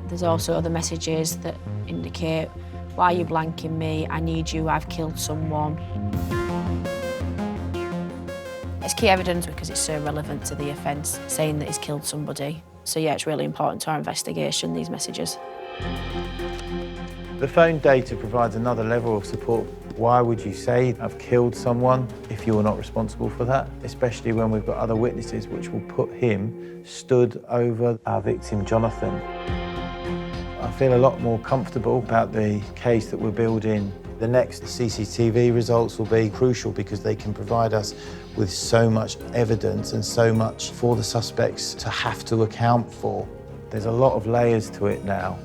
I: There's also other messages that indicate, why are you blanking me, I need you, I've killed someone. It's key evidence because it's so relevant to the offence, saying that he's killed somebody. So yeah, it's really important to our investigation, these messages.
E: The phone data provides another level of support. Why would you say I've killed someone if you're not responsible for that? Especially when we've got other witnesses which will put him stood over our victim, Jonathan. I feel a lot more comfortable about the case that we're building. The next CCTV results will be crucial because they can provide us with so much evidence and so much for the suspects to have to account for. There's a lot of layers to it now,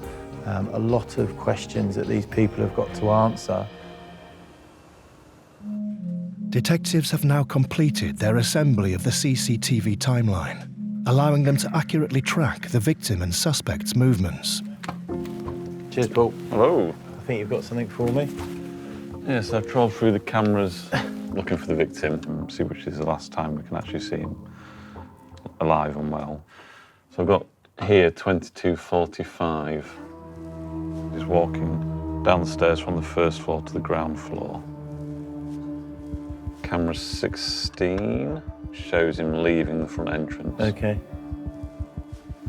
E: a lot of questions that these people have got to answer.
C: Detectives have now completed their assembly of the CCTV timeline, allowing them to accurately track the victim and suspect's movements.
E: Cheers, Paul.
M: Hello.
E: I think you've got something for me.
M: Yes, I've trawled through the cameras looking for the victim and see which is the last time we can actually see him alive and well. So I've got here 22:45. He's walking down the stairs from the first floor to the ground floor. Camera 16 shows him leaving the front entrance.
E: Okay.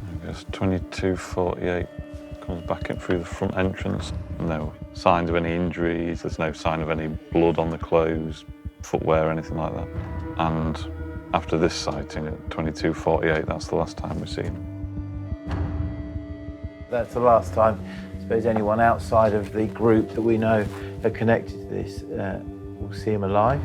M: I guess 22:48 comes back in through the front entrance. No signs of any injuries, there's no sign of any blood on the clothes, footwear, anything like that. And after this sighting at 22:48, that's the last time we see him.
E: That's the last time, I suppose, anyone outside of the group that we know are connected to this will see him alive.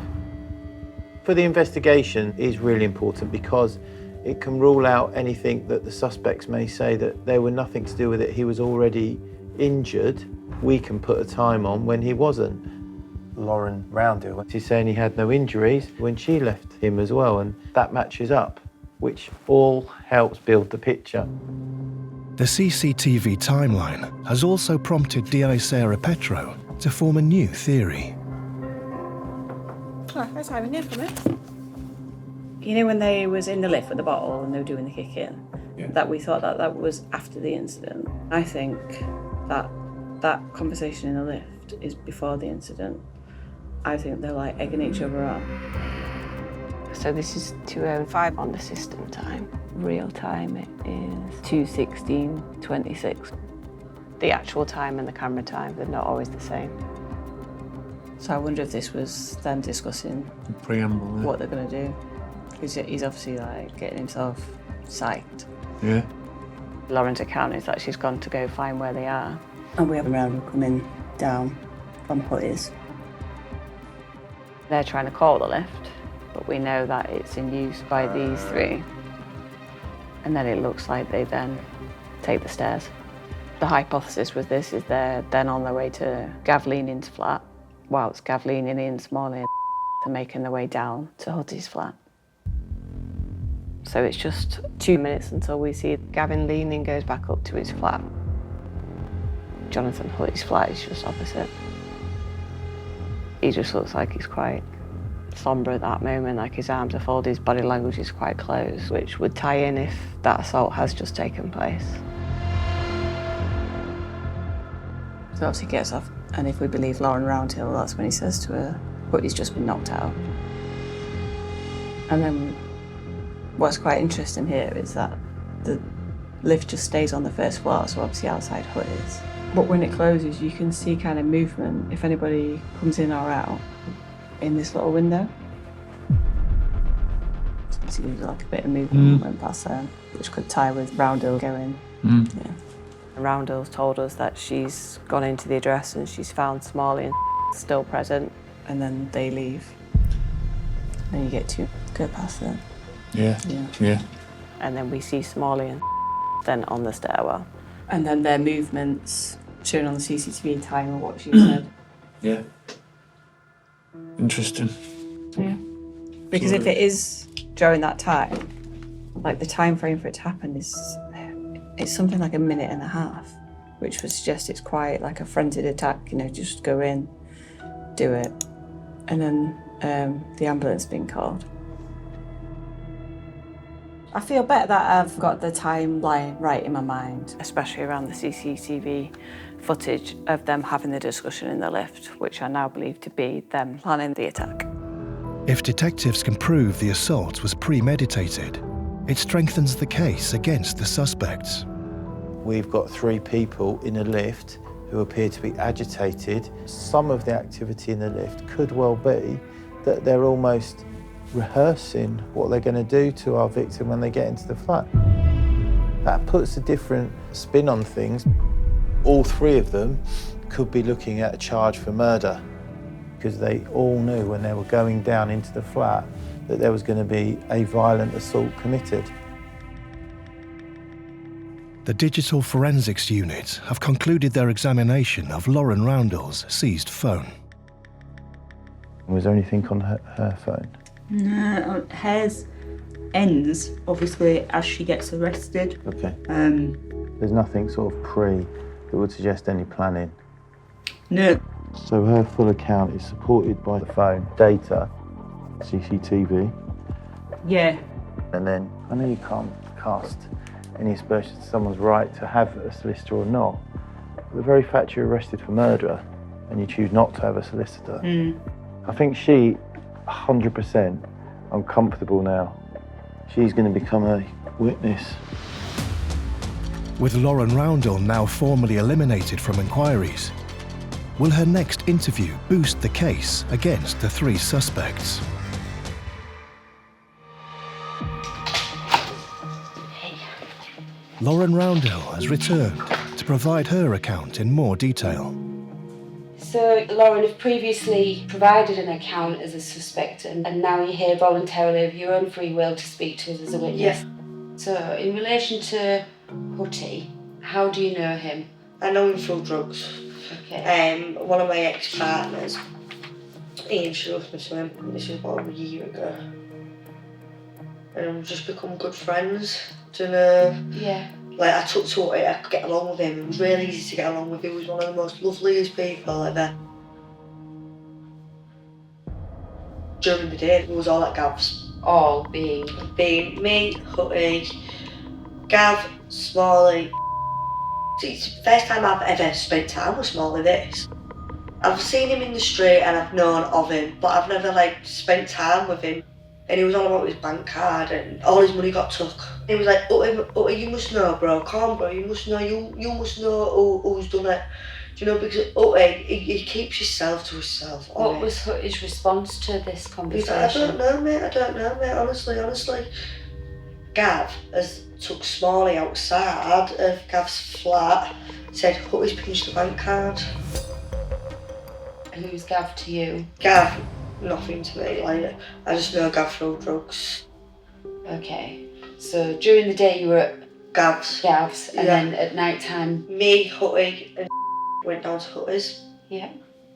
E: For the investigation is really important because it can rule out anything that the suspects may say that there were nothing to do with it. He was already injured. We can put a time on when he wasn't. Lauren Roundhill, she's saying he had no injuries when she left him as well, and that matches up, which all helps build the picture.
C: The CCTV timeline has also prompted DI Sarah Petro to form a new theory.
K: Oh, that's having it for me.
D: You know when they was in the lift with the bottle and they were doing the kick-in? Yeah. That we thought that that was after the incident. I think that that conversation in the lift is before the incident. I think they're like egging each other on.
Q: So this is 2:05 on the system time. Real time it is 2:16:26. The actual time and the camera time, they're not always the same.
D: So I wonder if this was them discussing
O: Preamble, yeah.
D: what they're going to do. Because he's obviously like getting himself psyched.
O: Yeah.
Q: Lauren's account is that she's gone to go find where they are.
D: And we have a round coming down from Putties.
Q: They're trying to call the lift, but we know that it's in use by these three. And then it looks like they then take the stairs. The hypothesis with this is they're then on their way to Gav Leaning's flat, whilst Gav Leaning, Ian Smalley are making their way down to Huttie's flat. So it's just 2 minutes until we see Gavin Leaning goes back up to his flat. Jonathan Huttie's flat is just opposite. He just looks like he's quite sombre at that moment, like his arms are folded, his body language is quite close, which would tie in if that assault has just taken place.
D: So obviously he gets off, and if we believe Lauren Roundhill, that's when he says to her, Putty's just been knocked out. And then what's quite interesting here is that the lift just stays on the first floor, so obviously outside Hutties. But when it closes, you can see kind of movement if anybody comes in or out in this little window.
P: see like a bit of movement went past her, which could tie with Roundhill going. Yeah.
Q: Roundhill's told us that she's gone into the address and she's found Smalley and still present.
P: And then they leave. And you get to go past them.
O: Yeah.
Q: And then we see Smalley and then on the stairwell.
P: And then their movements shown on the CCTV timer, what she said.
O: Yeah. Interesting.
P: Yeah. Because if it is during that time, like the time frame for it to happen it's something like a minute and a half, which would suggest it's quite like a frenzied attack, you know, just go in, do it, and then the ambulance being called. I feel better that I've got the timeline right in my mind.
Q: Especially around the CCTV footage of them having the discussion in the lift, which I now believe to be them planning the attack.
C: If detectives can prove the assault was premeditated, it strengthens the case against the suspects.
E: We've got 3 people in a lift who appear to be agitated. Some of the activity in the lift could well be that they're almost rehearsing what they're going to do to our victim when they get into the flat. That puts a different spin on things. All 3 of them could be looking at a charge for murder because they all knew when they were going down into the flat that there was going to be a violent assault committed.
C: The Digital Forensics Unit have concluded their examination of Lauren Roundell's seized phone.
E: Was there anything on her phone?
P: No, hers ends, obviously, as she gets arrested.
E: Okay. There's nothing sort of that would suggest any planning?
P: No.
E: So her full account is supported by the phone, data, CCTV.
P: Yeah.
E: And then, I know you can't cast any aspersions to someone's right to have a solicitor or not, but the very fact you're arrested for murder and you choose not to have a solicitor, I think she, 100%, I'm comfortable now. She's going to become a witness.
C: With Lauren Roundell now formally eliminated from inquiries, will her next interview boost the case against the 3 suspects? Lauren Roundell has returned to provide her account in more detail.
N: So, Lauren, have previously provided an account as a suspect and now you're here voluntarily of your own free will to speak to us as a witness.
T: Yes.
N: So, in relation to Hutty, how do you know him?
T: I know him through drugs.
N: Okay.
T: One of my ex-partners, he introduced me to him. This was about a year ago. And we've just become good friends.
N: Yeah.
T: Like, I took to it, I could get along with him. It was really easy to get along with. He was one of the most loveliest people ever. During the day, it was all at Gav's.
N: All being?
T: Being me, Hutty, Gav, Smalley. It's the first time I've ever spent time with Smalley this. I've seen him in the street and I've known of him, but I've never spent time with him. And he was all about his bank card and all his money got took. He was like, Hutty, you must know, bro, come on, bro, you must know, you must know who's done it. Do you know, because Hutty, he keeps himself to himself.
N: What was Hutty's response to this conversation?
T: He's like, I don't know, mate, honestly. Gav has took Smalley outside of Gav's flat, said Hutty's pinched the bank card.
N: Who's Gav to you?
T: Gav, nothing to me, I just know Gav through drugs.
N: Okay, so during the day you were at Gav's, and then at night time?
T: Me, Hutty and went down to Hutty's.
N: Yeah.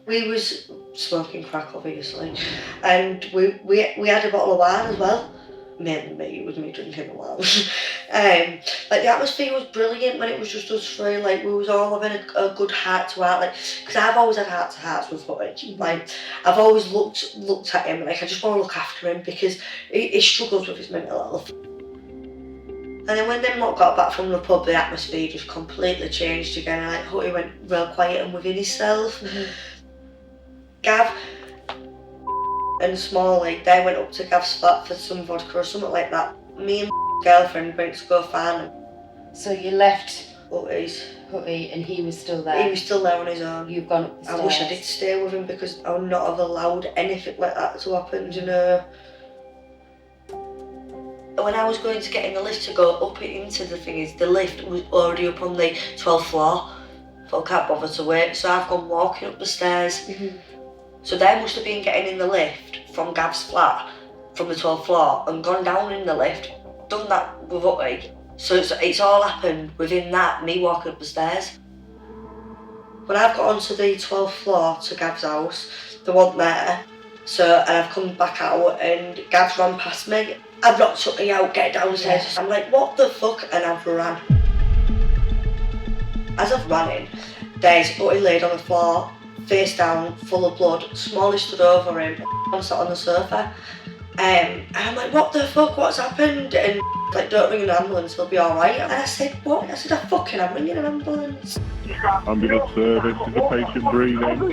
T: We was smoking crack, obviously, and we had a bottle of wine as well. Mainly me, it was me drinking the wine. The atmosphere was brilliant when it was just us 3. We was all having a good heart-to-heart, because I've always had heart-to-hearts with Hutty. I've always looked at him, I just want to look after him because he struggles with his mental health. And then when them lot got back from the pub, the atmosphere just completely changed again. Hutty went real quiet and within himself. Gav and Smalley, they went up to Gav's flat for some vodka or something like that. Me and my girlfriend went to go find him.
N: So you left
T: Hutty
N: and he was still there?
T: He was still there on his own.
N: You've gone up the stairs?
T: I wish I did stay with him because I would not have allowed anything like that to happen, you know. When I was going to get in the lift to go up into the thing, the lift was already up on the 12th floor. So I can't bother to wait, so I've gone walking up the stairs. So they must have been getting in the lift from Gav's flat, from the 12th floor, and gone down in the lift, done that with Utty. So it's all happened within that, me walking up the stairs. When I've got onto the 12th floor to Gav's house, they weren't there. And I've come back out and Gav's ran past me. I've knocked Utty out, get downstairs. I'm like, what the fuck? And I've ran. As I've ran in, there's Utty laid on the floor, face down, full of blood. Smalley stood over him, and sat on the sofa. And I'm like, what the fuck, what's happened? And like, don't ring an ambulance, he'll be alright. And I said, what? I said, I fucking am ringing an ambulance.
S: Ambulance service, is the patient breathing?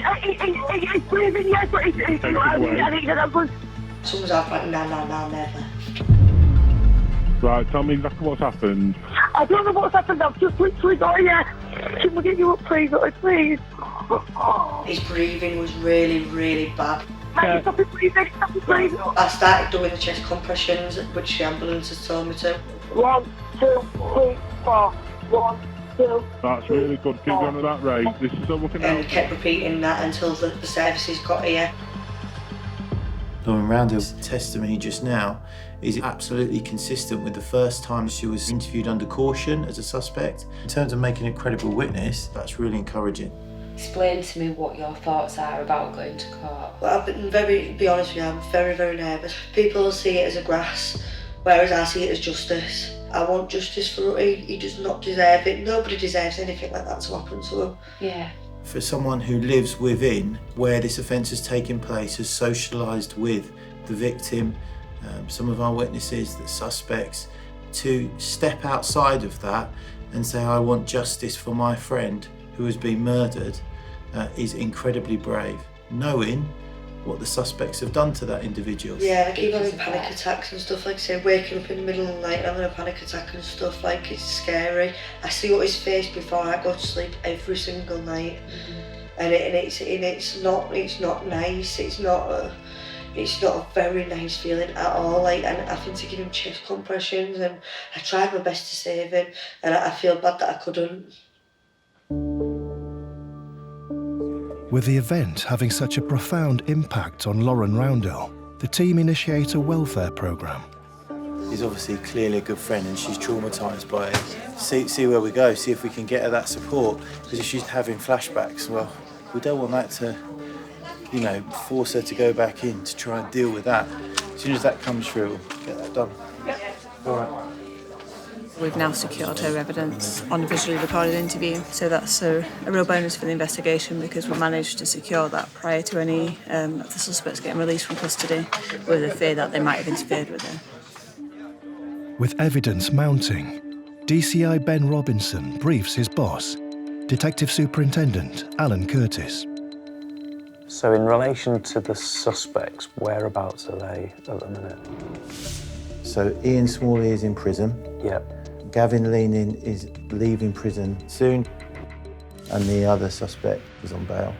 U: He's breathing, yes, but he's I need an ambulance.
T: Someone's out like, nah, never.
S: Right, tell me exactly what's happened.
U: I don't know what's happened, I've just literally got here. Can we get you up, please, please?
T: His breathing was really, really bad.
U: Stop his breathing, stop his breathing.
T: I started doing the chest compressions, which the ambulance has told me to.
U: 1, 2, 3, 4. 1, 2.
S: That's really good, keep going at that rate. This is so looking
T: And
S: out.
T: he kept repeating that until the services got here.
E: Lauren Roundhill's testimony just now is absolutely consistent with the first time she was interviewed under caution as a suspect. In terms of making a credible witness, that's really encouraging.
N: Explain to me what your thoughts are about going to court.
T: Well, I've been be honest with you, I'm very, very nervous. People will see it as a grass, whereas I see it as justice. I want justice for Utty. He does not deserve it. Nobody deserves anything like that to happen to him.
N: Yeah.
E: For someone who lives within where this offence has taken place, has socialised with the victim, some of our witnesses, the suspects, to step outside of that and say, I want justice for my friend who has been murdered, is incredibly brave, knowing what the suspects have done to that individual.
T: Yeah, I keep having panic attacks and stuff, like say waking up in the middle of the night and having a panic attack and stuff, like it's scary. I see what his face before I go to sleep every single night. And it's not nice, it's not a very nice feeling at all, like, and having to give him chest compressions, and I tried my best to save him and I feel bad that I couldn't.
C: With the event having such a profound impact on Lauren Roundhill, the team initiate a welfare programme.
E: He's obviously clearly a good friend and she's traumatised by it. See where we go, see if we can get her that support, because if she's having flashbacks, well, we don't want that to, force her to go back in to try and deal with that. As soon as that comes through, we'll get that done. All right.
J: We've now secured her evidence on a visually recorded interview, so that's a real bonus for the investigation, because we managed to secure that prior to any of the suspects getting released from custody, with the fear that they might have interfered with her.
C: With evidence mounting, DCI Ben Robinson briefs his boss, Detective Superintendent Alan Curtis.
R: So in relation to the suspects, whereabouts are they at the minute?
E: So Ian Smalley is in prison.
R: Yep.
E: Gavin Leaning is leaving prison soon, and the other suspect is on bail.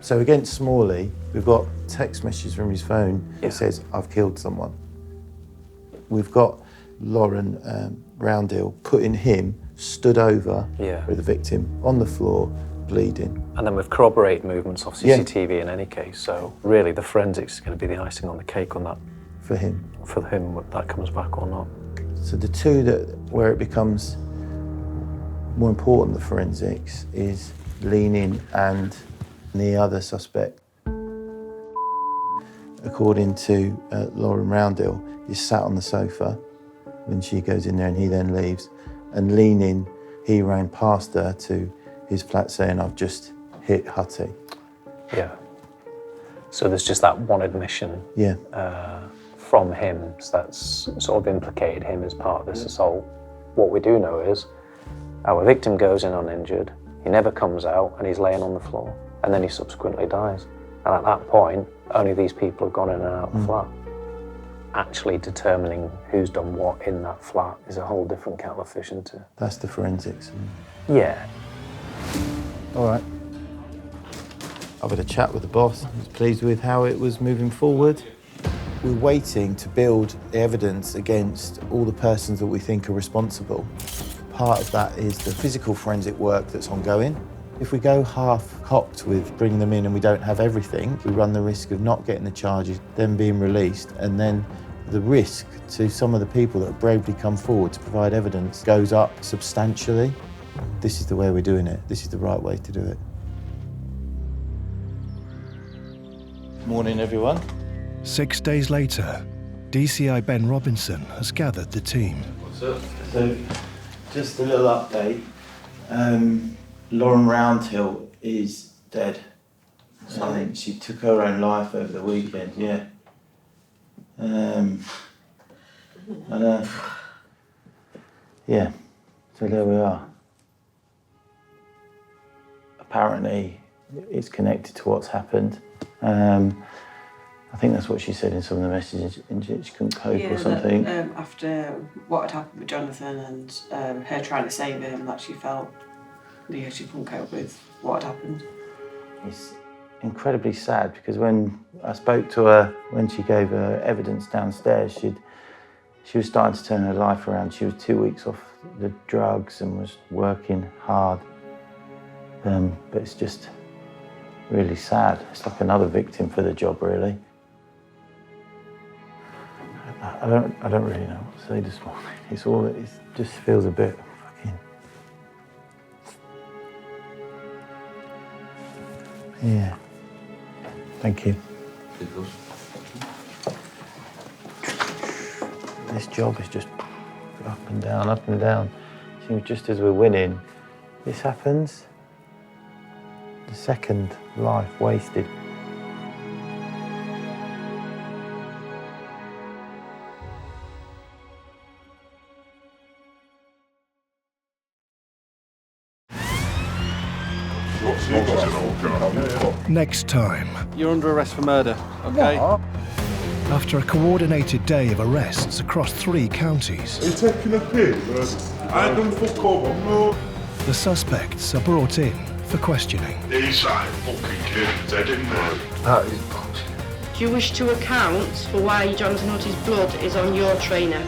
E: So against Smalley, we've got text messages from his phone that says, I've killed someone. We've got Lauren Roundhill putting him stood over with the victim on the floor, bleeding.
R: And then with corroborating movements off CCTV in any case, so really the forensics is going to be the icing on the cake on that.
E: For him.
R: For him, whether that comes back or not.
E: So the two where it becomes more important, the forensics, is Leaning and the other suspect. According to Lauren Roundhill, he's sat on the sofa when she goes in there and he then leaves. And Leaning, he ran past her to his flat saying, I've just hit Hutty.
R: Yeah. So there's just that one admission.
E: Yeah.
R: From him, so that's sort of implicated him as part of this assault. What we do know is our victim goes in uninjured, he never comes out and he's laying on the floor, and then he subsequently dies. And at that point, only these people have gone in and out of the flat. Actually determining who's done what in that flat is a whole different kettle of fish, isn't it?
E: That's the forensics.
R: Yeah.
E: All right. I've had a chat with the boss. I was pleased with how it was moving forward. We're waiting to build evidence against all the persons that we think are responsible. Part of that is the physical forensic work that's ongoing. If we go half-cocked with bringing them in and we don't have everything, we run the risk of not getting the charges, them being released, and then the risk to some of the people that have bravely come forward to provide evidence goes up substantially. This is the way we're doing it. This is the right way to do it. Morning, everyone.
C: 6 days later, DCI Ben Robinson has gathered the team.
E: What's up? So, just a little update. Lauren Roundhill is dead. She took her own life over the weekend, yeah. Yeah, so there we are. Apparently, it's connected to what's happened. I think that's what she said in some of the messages, and she couldn't cope or something.
A: That, after what had happened with Jonathan and her trying to save him, that she felt she couldn't cope with what had happened.
E: It's incredibly sad because when I spoke to her, when she gave her evidence downstairs, she was starting to turn her life around. She was 2 weeks off the drugs and was working hard. But it's just really sad. It's like another victim for the job, really. I don't really know what to say this morning. It just feels a bit fucking... Yeah. Thank you. This job is just up and down, up and down. It seems just as we're winning, this happens. The second life wasted.
C: Next time.
L: You're under arrest for murder, okay?
C: What? After a coordinated day of arrests across 3 counties,
S: Are you taking a piss? I don't fuck up, I'm not.
C: the suspects are brought in for questioning.
S: These are fucking kids, they didn't know.
E: That is bullshit.
H: Do you wish to account for why Jonathan Hutty's blood is on your trainer?